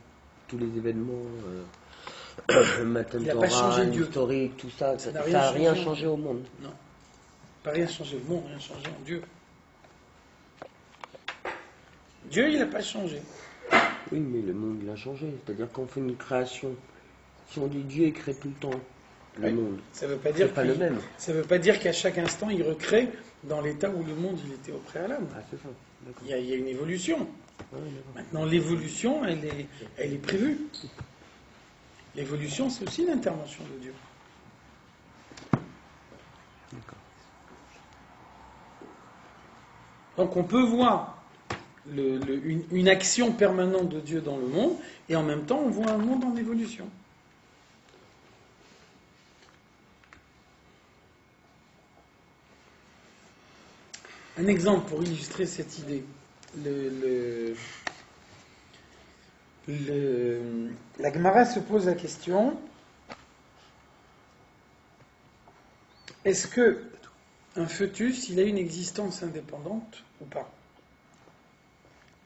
[SPEAKER 2] Tous les événements, Matan
[SPEAKER 1] Il n'a pas changé
[SPEAKER 2] Torah,
[SPEAKER 1] Dieu.
[SPEAKER 2] historique, tout ça, ça
[SPEAKER 1] n'a
[SPEAKER 2] n'a rien
[SPEAKER 1] changé.
[SPEAKER 2] changé au monde.
[SPEAKER 1] Non. Pas rien changé au monde, rien changé en Dieu. Dieu, il n'a pas changé.
[SPEAKER 2] Oui, mais le monde, il a changé. C'est-à-dire qu'on fait une création. Si on dit Dieu, il crée tout le temps le monde.
[SPEAKER 1] Ça veut pas dire
[SPEAKER 2] C'est pas le même.
[SPEAKER 1] Ça ne veut pas dire qu'à chaque instant, il recrée dans l'état où le monde il était au préalable.
[SPEAKER 2] Ah, c'est ça. D'accord.
[SPEAKER 1] Il y a une évolution.
[SPEAKER 2] Ouais, d'accord.
[SPEAKER 1] Maintenant, l'évolution, elle est prévue. L'évolution, c'est aussi l'intervention de Dieu.
[SPEAKER 2] D'accord.
[SPEAKER 1] Donc on peut voir une action permanente de Dieu dans le monde, et en même temps, on voit un monde en évolution. Un exemple pour illustrer cette idée. La Gemara se pose la question, est-ce que un fœtus, il a une existence indépendante ou pas?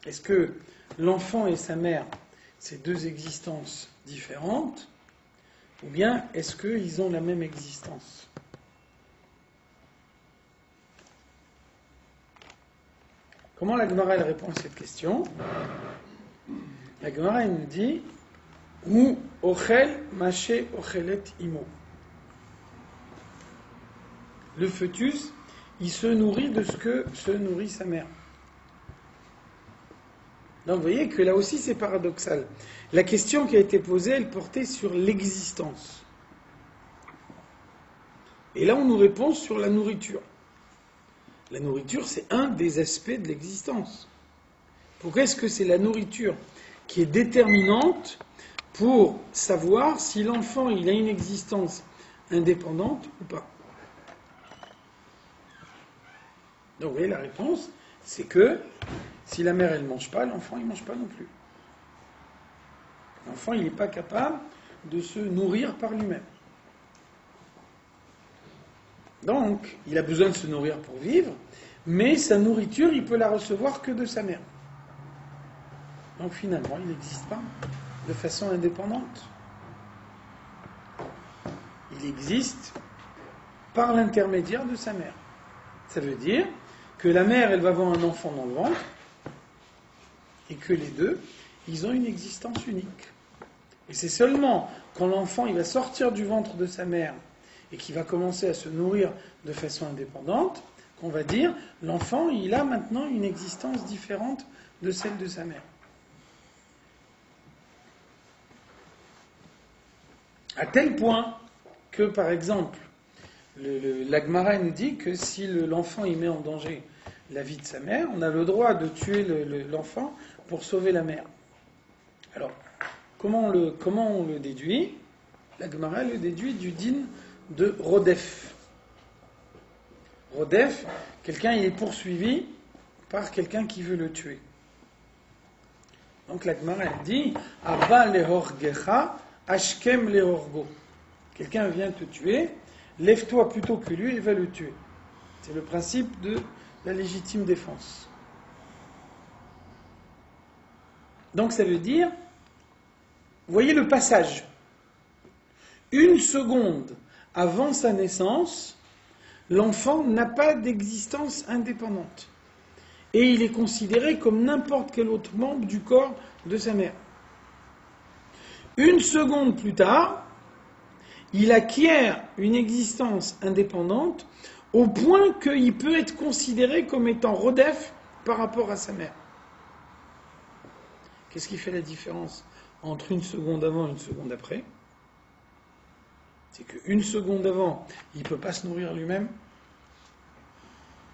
[SPEAKER 1] Est-ce que l'enfant et sa mère, c'est deux existences différentes, ou bien est-ce qu'ils ont la même existence? Comment la Gemara elle répond à cette question? La Gemara elle nous dit ou ochel maché ochelet imo. Le fœtus, il se nourrit de ce que se nourrit sa mère. Donc vous voyez que là aussi c'est paradoxal. La question qui a été posée, elle portait sur l'existence. Et là on nous répond sur la nourriture. La nourriture, c'est un des aspects de l'existence. Pourquoi est-ce que c'est la nourriture qui est déterminante pour savoir si l'enfant il a une existence indépendante ou pas? Donc vous voyez, la réponse, c'est que si la mère elle ne mange pas, l'enfant il ne mange pas non plus. L'enfant il n'est pas capable de se nourrir par lui-même. Donc, il a besoin de se nourrir pour vivre, mais sa nourriture, il peut la recevoir que de sa mère. Donc finalement, il n'existe pas de façon indépendante. Il existe par l'intermédiaire de sa mère. Ça veut dire que la mère, elle va avoir un enfant dans le ventre, et que les deux, ils ont une existence unique. Et c'est seulement quand l'enfant, il va sortir du ventre de sa mère, et qui va commencer à se nourrir de façon indépendante, qu'on va dire, l'enfant, il a maintenant une existence différente de celle de sa mère. À tel point que, par exemple, la Gemara nous dit que si l'enfant il met en danger la vie de sa mère, on a le droit de tuer l'enfant pour sauver la mère. Alors, comment on le déduit? La Gemara le déduit du din de Rodef. Rodef, quelqu'un il est poursuivi par quelqu'un qui veut le tuer. Donc la Gemara elle dit Aba lehorgecha ashkem lehorgo. Quelqu'un vient te tuer, lève-toi plutôt que lui et va le tuer. C'est le principe de la légitime défense. Donc ça veut dire, voyez le passage. Une seconde avant sa naissance, l'enfant n'a pas d'existence indépendante. Et il est considéré comme n'importe quel autre membre du corps de sa mère. Une seconde plus tard, il acquiert une existence indépendante au point qu'il peut être considéré comme étant rodef par rapport à sa mère. Qu'est-ce qui fait la différence entre une seconde avant et une seconde après? C'est qu'une seconde avant, il ne peut pas se nourrir lui-même.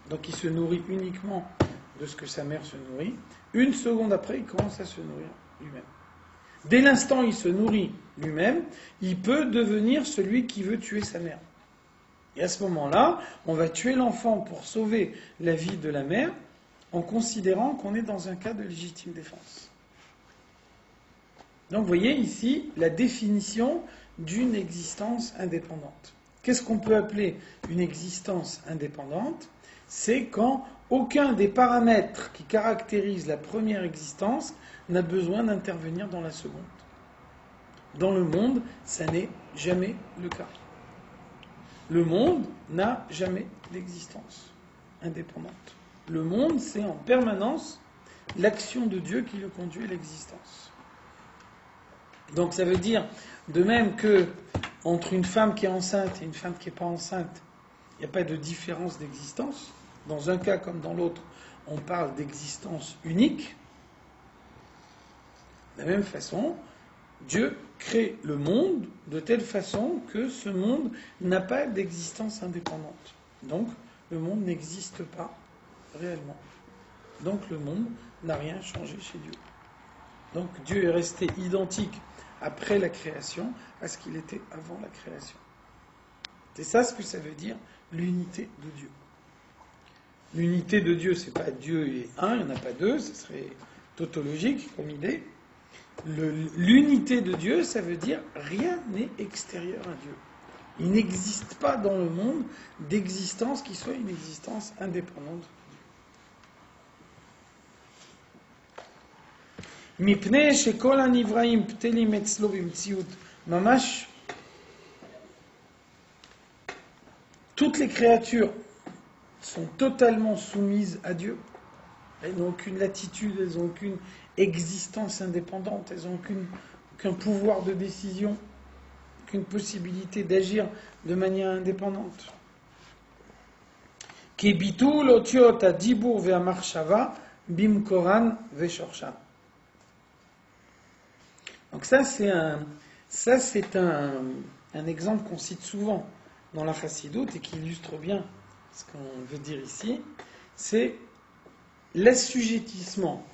[SPEAKER 1] Donc il se nourrit uniquement de ce que sa mère se nourrit. Une seconde après, il commence à se nourrir lui-même. Dès l'instant où il se nourrit lui-même, il peut devenir celui qui veut tuer sa mère. Et à ce moment-là, on va tuer l'enfant pour sauver la vie de la mère en considérant qu'on est dans un cas de légitime défense. Donc vous voyez ici la définition d'une existence indépendante. Qu'est-ce qu'on peut appeler une existence indépendante? C'est quand aucun des paramètres qui caractérisent la première existence n'a besoin d'intervenir dans la seconde. Dans le monde, ça n'est jamais le cas. Le monde n'a jamais d'existence indépendante. Le monde, c'est en permanence l'action de Dieu qui le conduit à l'existence. Donc ça veut dire, de même que entre une femme qui est enceinte et une femme qui n'est pas enceinte, il n'y a pas de différence d'existence. Dans un cas comme dans l'autre, on parle d'existence unique. De la même façon, Dieu crée le monde de telle façon que ce monde n'a pas d'existence indépendante. Donc, le monde n'existe pas réellement. Donc, le monde n'a rien changé chez Dieu. Donc, Dieu est resté identique après la création à ce qu'il était avant la création. C'est ça ce que ça veut dire, l'unité de Dieu. L'unité de Dieu, c'est pas Dieu est un, il n'y en a pas deux, ce serait tautologique comme idée. L'unité de Dieu, ça veut dire rien n'est extérieur à Dieu. Il n'existe pas dans le monde d'existence qui soit une existence indépendante. מפני שכל הנבראים בטלים אצלו במציאות ממש, toutes les créatures sont totalement soumises à Dieu. Elles n'ont aucune latitude, elles n'ont aucune existence indépendante, elles n'ont aucun pouvoir de décision, aucune possibilité d'agir de manière indépendante. כי ביטול אותיות הדיבור והמחשבה במקורן ושורשן. Donc ça c'est un exemple qu'on cite souvent dans la Chassidoute et qui illustre bien ce qu'on veut dire ici, c'est l'assujettissement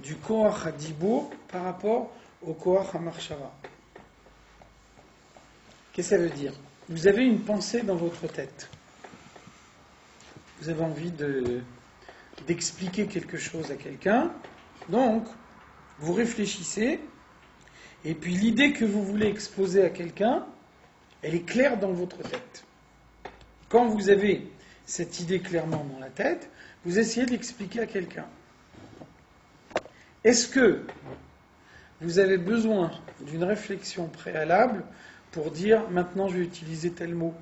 [SPEAKER 1] du Koach HaDibur par rapport au Koach HaMachshava. Qu'est-ce que ça veut dire? Vous avez une pensée dans votre tête. Vous avez envie d'expliquer quelque chose à quelqu'un, donc vous réfléchissez, et puis l'idée que vous voulez exposer à quelqu'un, elle est claire dans votre tête. Quand vous avez cette idée clairement dans la tête, vous essayez de l'expliquer à quelqu'un. Est-ce que vous avez besoin d'une réflexion préalable pour dire maintenant je vais utiliser tel mot,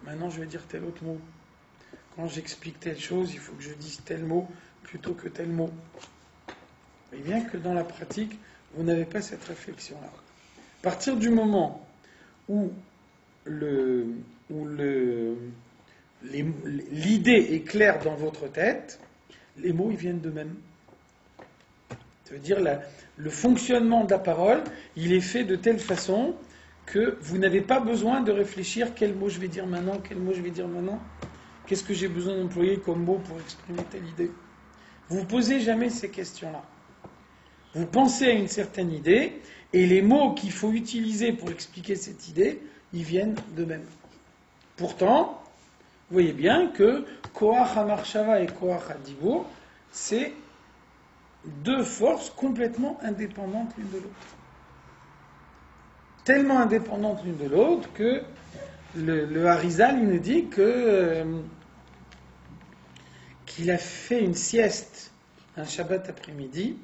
[SPEAKER 1] maintenant je vais dire tel autre mot. Quand j'explique telle chose, il faut que je dise tel mot plutôt que tel mot. Et bien que dans la pratique, vous n'avez pas cette réflexion-là. À partir du moment où l'idée est claire dans votre tête, les mots ils viennent d'eux-mêmes. Ça veut dire le fonctionnement de la parole, il est fait de telle façon que vous n'avez pas besoin de réfléchir quel mot je vais dire maintenant, quel mot je vais dire maintenant, qu'est-ce que j'ai besoin d'employer comme mot pour exprimer telle idée. Vous ne posez jamais ces questions-là. Vous pensez à une certaine idée, et les mots qu'il faut utiliser pour expliquer cette idée, ils viennent d'eux-mêmes. Pourtant, vous voyez bien que Koach HaMachshava et Koach HaDibur, c'est deux forces complètement indépendantes l'une de l'autre. Tellement indépendantes l'une de l'autre que le Harizal il nous dit qu'il a fait une sieste un Shabbat après-midi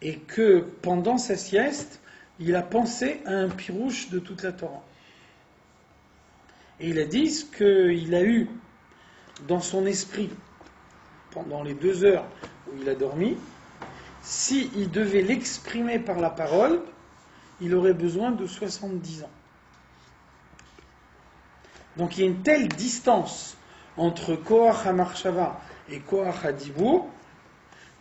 [SPEAKER 1] et que pendant sa sieste, il a pensé à un pirouche de toute la Torah. Et il a dit ce qu'il a eu dans son esprit pendant les 2 heures où il a dormi. S'il devait l'exprimer par la parole, il aurait besoin de 70 ans. Donc il y a une telle distance entre Koach HaMachshava et Koach HaDibur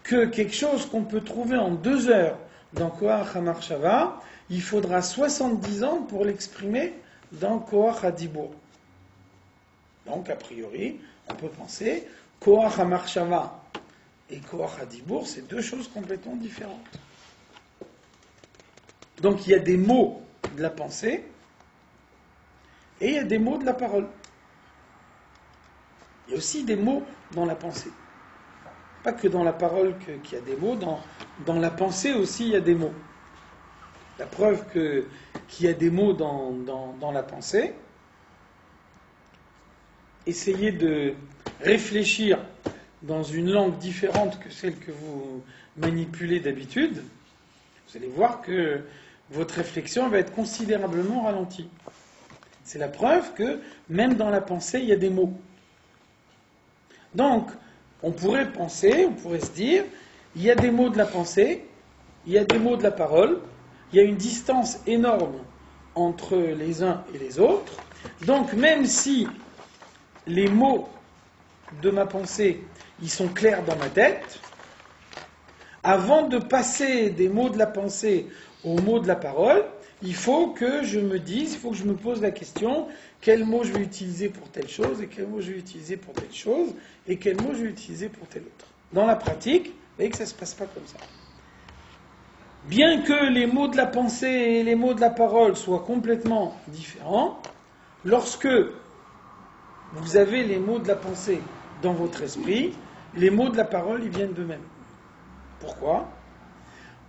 [SPEAKER 1] que quelque chose qu'on peut trouver en 2 heures dans Koach HaMachshava, il faudra 70 ans pour l'exprimer dans Koach HaDibur. Donc, a priori, on peut penser Koach HaMachshava et Koach HaDibur, c'est 2 choses complètement différentes. Donc, il y a des mots de la pensée et il y a des mots de la parole. Il y a aussi des mots dans la pensée. Pas que dans la parole qu'il y a des mots, dans la pensée aussi il y a des mots. La preuve qu'il y a des mots dans la pensée, essayez de réfléchir dans une langue différente que celle que vous manipulez d'habitude, vous allez voir que votre réflexion va être considérablement ralentie. C'est la preuve que même dans la pensée, il y a des mots. Donc, on pourrait se dire, il y a des mots de la pensée, il y a des mots de la parole, il y a une distance énorme entre les uns et les autres. Donc, même si les mots de ma pensée, ils sont clairs dans ma tête, avant de passer des mots de la pensée aux mots de la parole, il faut que je me dise, il faut que je me pose la question, quel mot je vais utiliser pour telle chose, et quel mot je vais utiliser pour telle chose, et quel mot je vais utiliser pour telle autre. Dans la pratique, vous voyez que ça ne se passe pas comme ça. Bien que les mots de la pensée et les mots de la parole soient complètement différents, lorsque vous avez les mots de la pensée dans votre esprit, les mots de la parole, ils viennent d'eux-mêmes. Pourquoi ?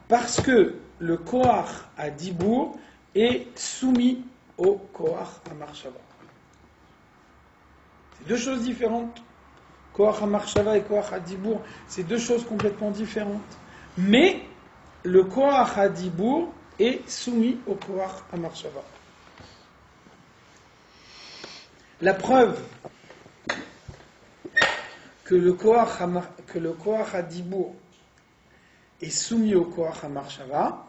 [SPEAKER 1] Parce que le Koach à Dibour est soumis au Koach à Marshava. C'est deux choses différentes. Koach à Marshava et Koach à Dibour, c'est deux choses complètement différentes. Mais le Koach à Dibour est soumis au Koach à Marshava. La preuve que le Koach à Dibour est soumis au Koach à Marshava,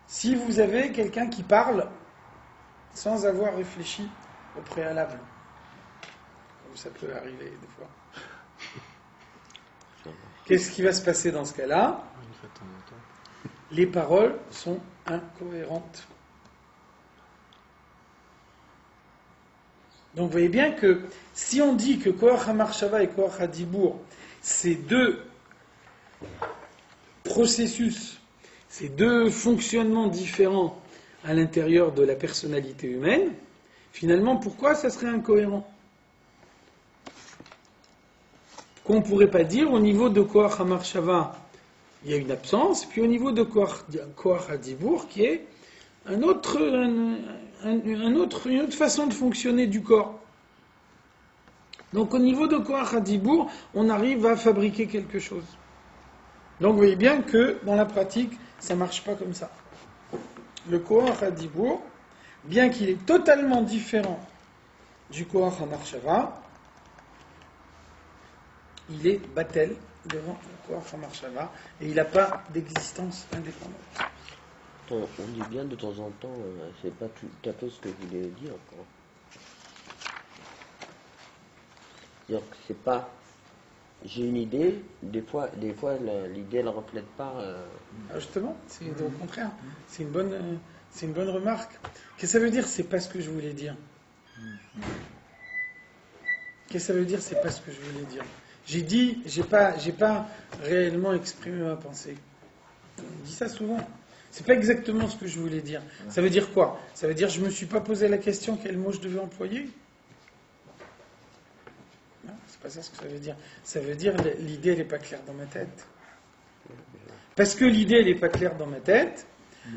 [SPEAKER 1] si vous avez quelqu'un qui parle sans avoir réfléchi au préalable, comme ça peut arriver des fois, qu'est-ce qui va se passer dans ce cas-là? Les paroles sont incohérentes. Donc vous voyez bien que si on dit que Koach HaMarshava et Koach HaDibour, ces deux processus, ces deux fonctionnements différents à l'intérieur de la personnalité humaine, finalement, pourquoi ça serait incohérent? Qu'on ne pourrait pas dire au niveau de Koach HaMarshava, il y a une absence, puis au niveau de Koach HaDibour, qui est une autre façon de fonctionner du corps. Donc au niveau de Koach HaDibour, on arrive à fabriquer quelque chose. Donc vous voyez bien que dans la pratique, ça ne marche pas comme ça. Le Koach HaDibour, bien qu'il est totalement différent du Koach HaMarshava, il est battel devant le Koach HaMarshava et il n'a pas d'existence indépendante.
[SPEAKER 2] On dit bien de temps en temps, c'est pas tout à fait ce que je voulais dire. C'est-à-dire que c'est pas. J'ai une idée, des fois l'idée ne reflète pas.
[SPEAKER 1] Justement, c'est au contraire. C'est une bonne remarque. Qu'est-ce que ça veut dire? C'est pas ce que je voulais dire. Qu'est-ce que ça veut dire? C'est pas ce que je voulais dire. J'ai pas réellement exprimé ma pensée. On dit ça souvent. C'est pas exactement ce que je voulais dire. Ça veut dire quoi? Ça veut dire que je me suis pas posé la question quel mot je devais employer? Non, c'est pas ça ce que ça veut dire. Ça veut dire l'idée elle n'est pas claire dans ma tête. Parce que l'idée elle n'est pas claire dans ma tête,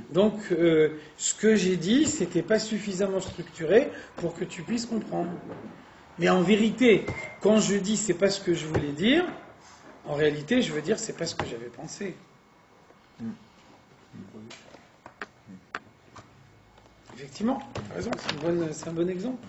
[SPEAKER 1] donc ce que j'ai dit c'était pas suffisamment structuré pour que tu puisses comprendre. Mais en vérité, quand je dis c'est pas ce que je voulais dire, en réalité je veux dire c'est pas ce que j'avais pensé. Effectivement, tu as raison, c'est un bon exemple.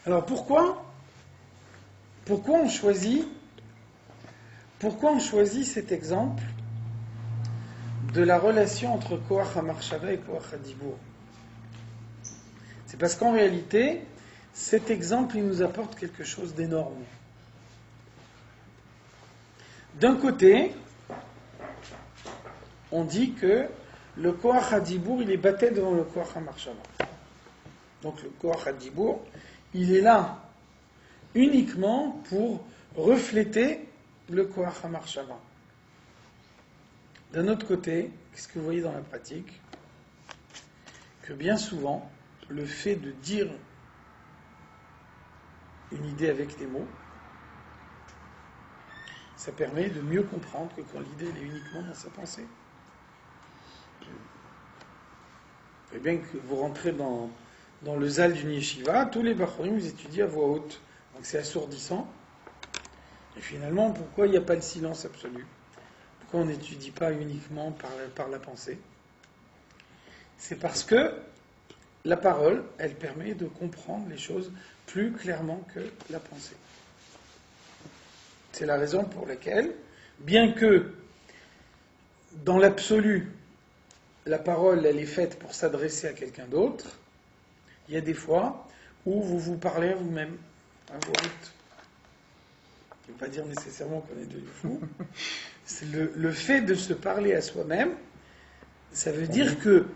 [SPEAKER 1] Alors pourquoi on choisit cet exemple de la relation entre Koach HaMarshava et Koach HaDibour? C'est parce qu'en réalité, cet exemple, il nous apporte quelque chose d'énorme. D'un côté, on dit que le Koach HaDibour, il est batté devant le Koach HaMarshava. Donc le Koach HaDibour, il est là uniquement pour refléter le Koach HaMarshava. D'un autre côté, qu'est-ce que vous voyez dans la pratique? Que bien souvent, le fait de dire une idée avec des mots, ça permet de mieux comprendre que quand l'idée elle est uniquement dans sa pensée. Vous voyez bien que vous rentrez dans le zal d'une yeshiva, tous les bachorim vous étudient à voix haute. Donc c'est assourdissant. Et finalement, pourquoi il n'y a pas le silence absolu? Pourquoi on n'étudie pas uniquement par la pensée? C'est parce que la parole, elle permet de comprendre les choses plus clairement que la pensée. C'est la raison pour laquelle, bien que dans l'absolu, la parole, elle est faite pour s'adresser à quelqu'un d'autre, il y a des fois où vous vous parlez à vous-même, à voix haute. Ça ne veut pas dire nécessairement qu'on est devenu fou. C'est le fait de se parler à soi-même, ça veut dire que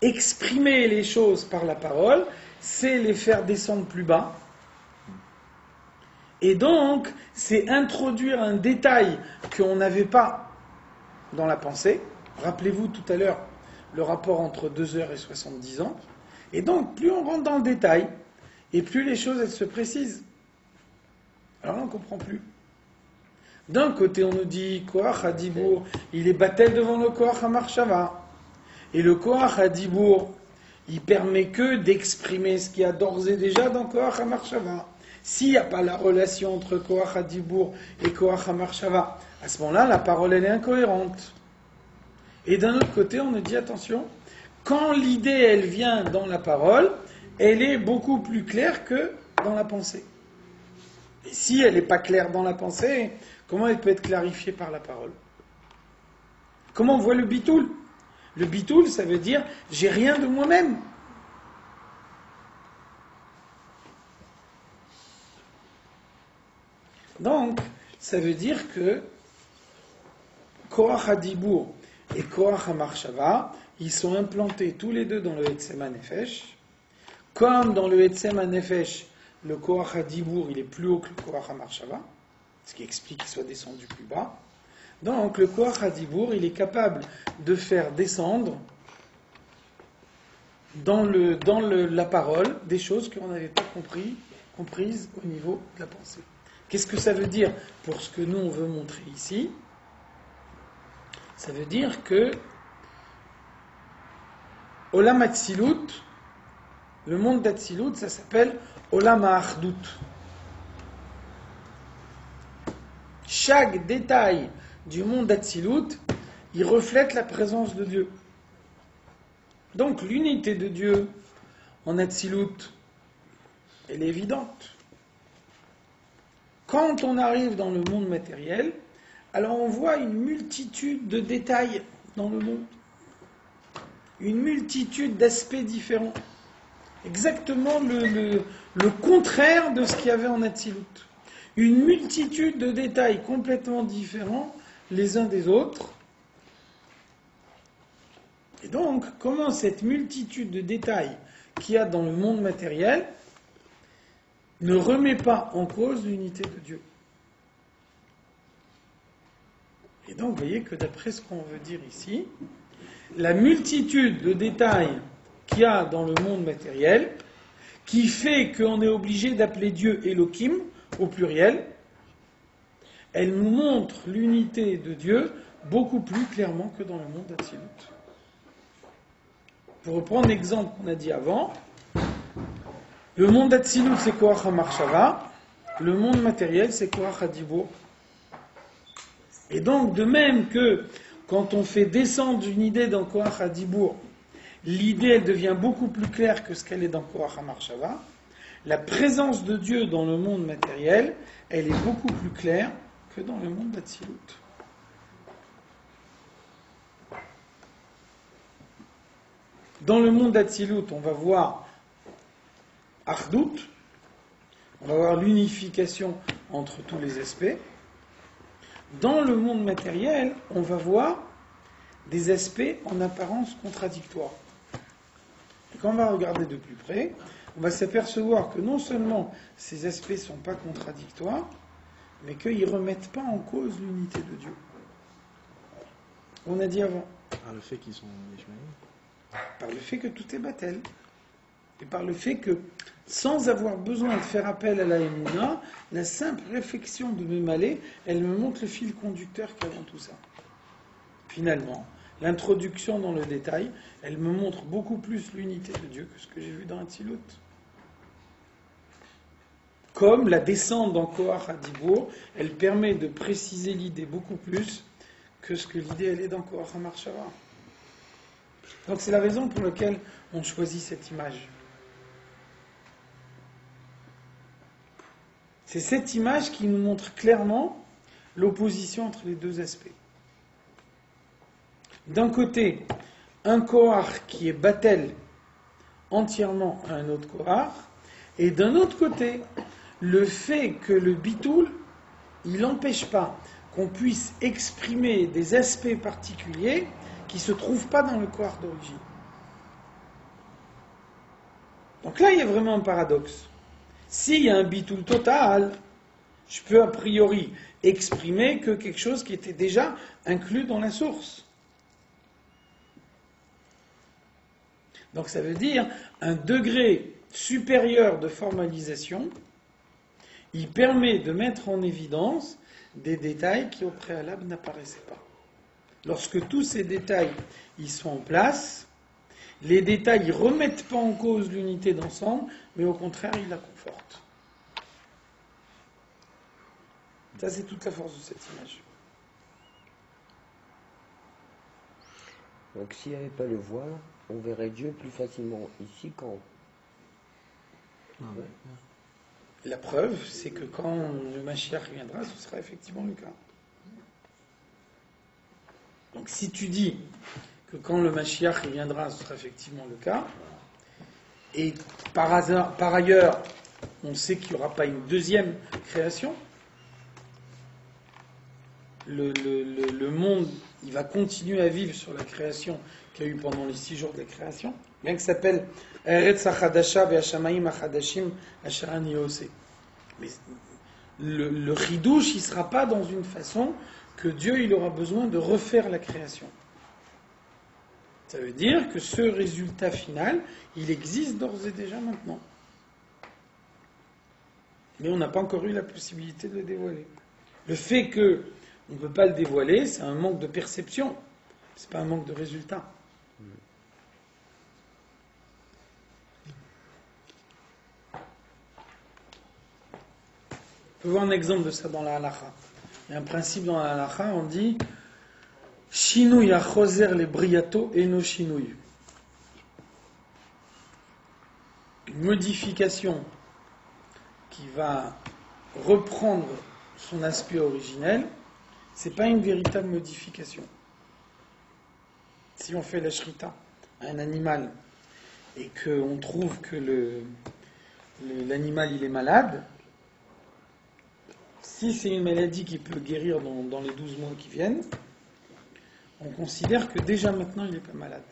[SPEAKER 1] exprimer les choses par la parole, c'est les faire descendre plus bas Et donc, c'est introduire un détail qu'on n'avait pas dans la pensée. Rappelez-vous tout à l'heure le rapport entre 2 heures et 70 ans. Et donc, plus on rentre dans le détail, et plus les choses elles se précisent. Alors là, on ne comprend plus. D'un côté, on nous dit Koach Hadibour, il est battel devant le Koach HaMachshava. Et le Koach Hadibour, il permet que d'exprimer ce qu'il y a d'ores et déjà dans Koach HaMachshava. S'il n'y a pas la relation entre Koach Hadibour et Koach HaMachshava, à ce moment-là, la parole elle est incohérente. Et d'un autre côté, on nous dit attention, quand l'idée elle vient dans la parole, elle est beaucoup plus claire que dans la pensée. Et si elle n'est pas claire dans la pensée, comment elle peut être clarifiée par la parole? Comment on voit le bitoul? Le bitoul, ça veut dire j'ai rien de moi-même. Donc, ça veut dire que Koach Hadibour et Koach HaMachshava, ils sont implantés tous les deux dans le Etzem HaNefesh. Comme dans le Etzem HaNefesh, le Koach Hadibour, il est plus haut que le Koach HaMachshava, ce qui explique qu'il soit descendu plus bas. Donc, le Koach Hadibour, il est capable de faire descendre dans la parole des choses qu'on n'avait pas comprises au niveau de la pensée. Qu'est-ce que ça veut dire pour ce que nous on veut montrer ici? Ça veut dire que Olam Hatzilut, le monde d'Hatzilut, ça s'appelle Olam HaAchdut. Chaque détail du monde d'Hatzilut, il reflète la présence de Dieu. Donc l'unité de Dieu en Hatzilut, elle est évidente. Quand on arrive dans le monde matériel, alors on voit une multitude de détails dans le monde. Une multitude d'aspects différents. Exactement le contraire de ce qu'il y avait en Hatzilut. Une multitude de détails complètement différents les uns des autres. Et donc, comment cette multitude de détails qu'il y a dans le monde matériel ne remet pas en cause l'unité de Dieu? Et donc, vous voyez que d'après ce qu'on veut dire ici, la multitude de détails qu'il y a dans le monde matériel, qui fait qu'on est obligé d'appeler Dieu Elohim, au pluriel, elle nous montre l'unité de Dieu beaucoup plus clairement que dans le monde d'Hatzilut. Pour reprendre l'exemple qu'on a dit avant, le monde d'Hatzilut c'est Koach HaMachshava, le monde matériel c'est Koach Hadibour. Et donc, de même que quand on fait descendre une idée dans Koach Hadibour, l'idée elle devient beaucoup plus claire que ce qu'elle est dans Koach HaMachshava, la présence de Dieu dans le monde matériel, elle est beaucoup plus claire que dans le monde d'Hatzilut. Dans le monde d'Hatzilut, on va voir Achdut, on va voir l'unification entre tous les aspects. Dans le monde matériel, on va voir des aspects en apparence contradictoires. Et quand on va regarder de plus près, on va s'apercevoir que non seulement ces aspects ne sont pas contradictoires, mais qu'ils ne remettent pas en cause l'unité de Dieu. On a dit avant.
[SPEAKER 3] Par le fait qu'ils sont Ishmaël.
[SPEAKER 1] Par le fait que tout est battel. Et par le fait que, sans avoir besoin de faire appel à la Emouna, la simple réflexion de Mémalé, elle me montre le fil conducteur qu'il y a dans tout ça. Finalement, l'introduction dans le détail, elle me montre beaucoup plus l'unité de Dieu que ce que j'ai vu dans Hatzilut. Comme la descente dans Koach Hadibour, elle permet de préciser l'idée beaucoup plus que ce que l'idée elle est dans Koach HaMachshava. Donc c'est la raison pour laquelle on choisit cette image. C'est cette image qui nous montre clairement l'opposition entre les deux aspects. D'un côté, un Kohar qui est battel entièrement à un autre Kohar, et d'un autre côté, le fait que le bitoul, il n'empêche pas qu'on puisse exprimer des aspects particuliers qui ne se trouvent pas dans le Kohar d'origine. Donc là, il y a vraiment un paradoxe. S'il y a un bitoul total, Je peux a priori exprimer que quelque chose qui était déjà inclus dans la source. Donc ça veut dire un degré supérieur de formalisation, il permet de mettre en évidence des détails qui au préalable n'apparaissaient pas. Lorsque tous ces détails ils sont en place, les détails ne remettent pas en cause l'unité d'ensemble, mais au contraire, ils la confortent. Ça, c'est toute la force de cette image.
[SPEAKER 2] Donc s'il n'y avait pas le voile, on verrait Dieu plus facilement ici qu'en haut.
[SPEAKER 1] La preuve, c'est que quand le Mashiach viendra, ce sera effectivement le cas. Donc si tu dis que quand le Mashiach viendra, ce sera effectivement le cas, et par ailleurs, on sait qu'il n'y aura pas une deuxième création, le monde, il va continuer à vivre sur la création qu'il y a eu pendant les 6 jours de la création, bien que ça s'appelle Eretz HaChadasha ve'Hashamaim HaChadashim Asher Ani Oseh. Mais le chidouche, il ne sera pas dans une façon que Dieu il aura besoin de refaire la création. Ça veut dire que ce résultat final, il existe d'ores et déjà maintenant. Mais on n'a pas encore eu la possibilité de le dévoiler. Le fait qu'on ne peut pas le dévoiler, c'est un manque de perception. C'est pas un manque de résultat. On peut voir un exemple de ça dans la halakha. Il y a un principe dans la halakha, on dit Shinouy achoser le briato et no shinouy. Une modification qui va reprendre son aspect originel, c'est pas une véritable modification. Si on fait la shrita à un animal et qu'on trouve que l'animal il est malade, si c'est une maladie qui peut guérir dans les 12 mois qui viennent, on considère que déjà maintenant il n'est pas malade.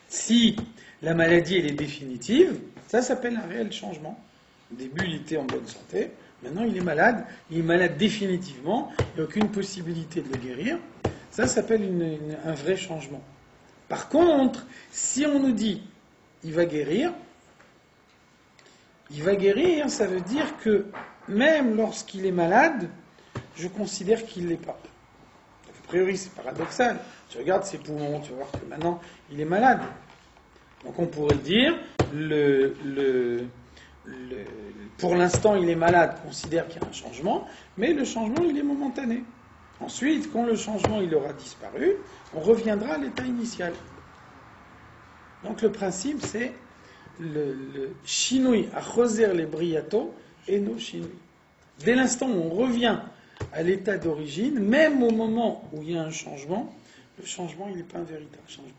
[SPEAKER 1] Si la maladie elle est définitive, ça s'appelle un réel changement. Au début il était en bonne santé, maintenant il est malade définitivement, il n'y a aucune possibilité de le guérir, ça s'appelle un vrai changement. Par contre, si on nous dit il va guérir, ça veut dire que même lorsqu'il est malade, je considère qu'il ne l'est pas. A priori, c'est paradoxal. Tu regardes ses poumons, tu vas voir que maintenant, il est malade. Donc on pourrait dire, pour l'instant, il est malade, considère qu'il y a un changement, mais le changement, il est momentané. Ensuite, quand le changement il aura disparu, on reviendra à l'état initial. Donc le principe, c'est le shinui à choser les briato et no shinui. Dès l'instant où on revient à l'état d'origine, même au moment où il y a un changement, le changement il n'est pas un véritable changement.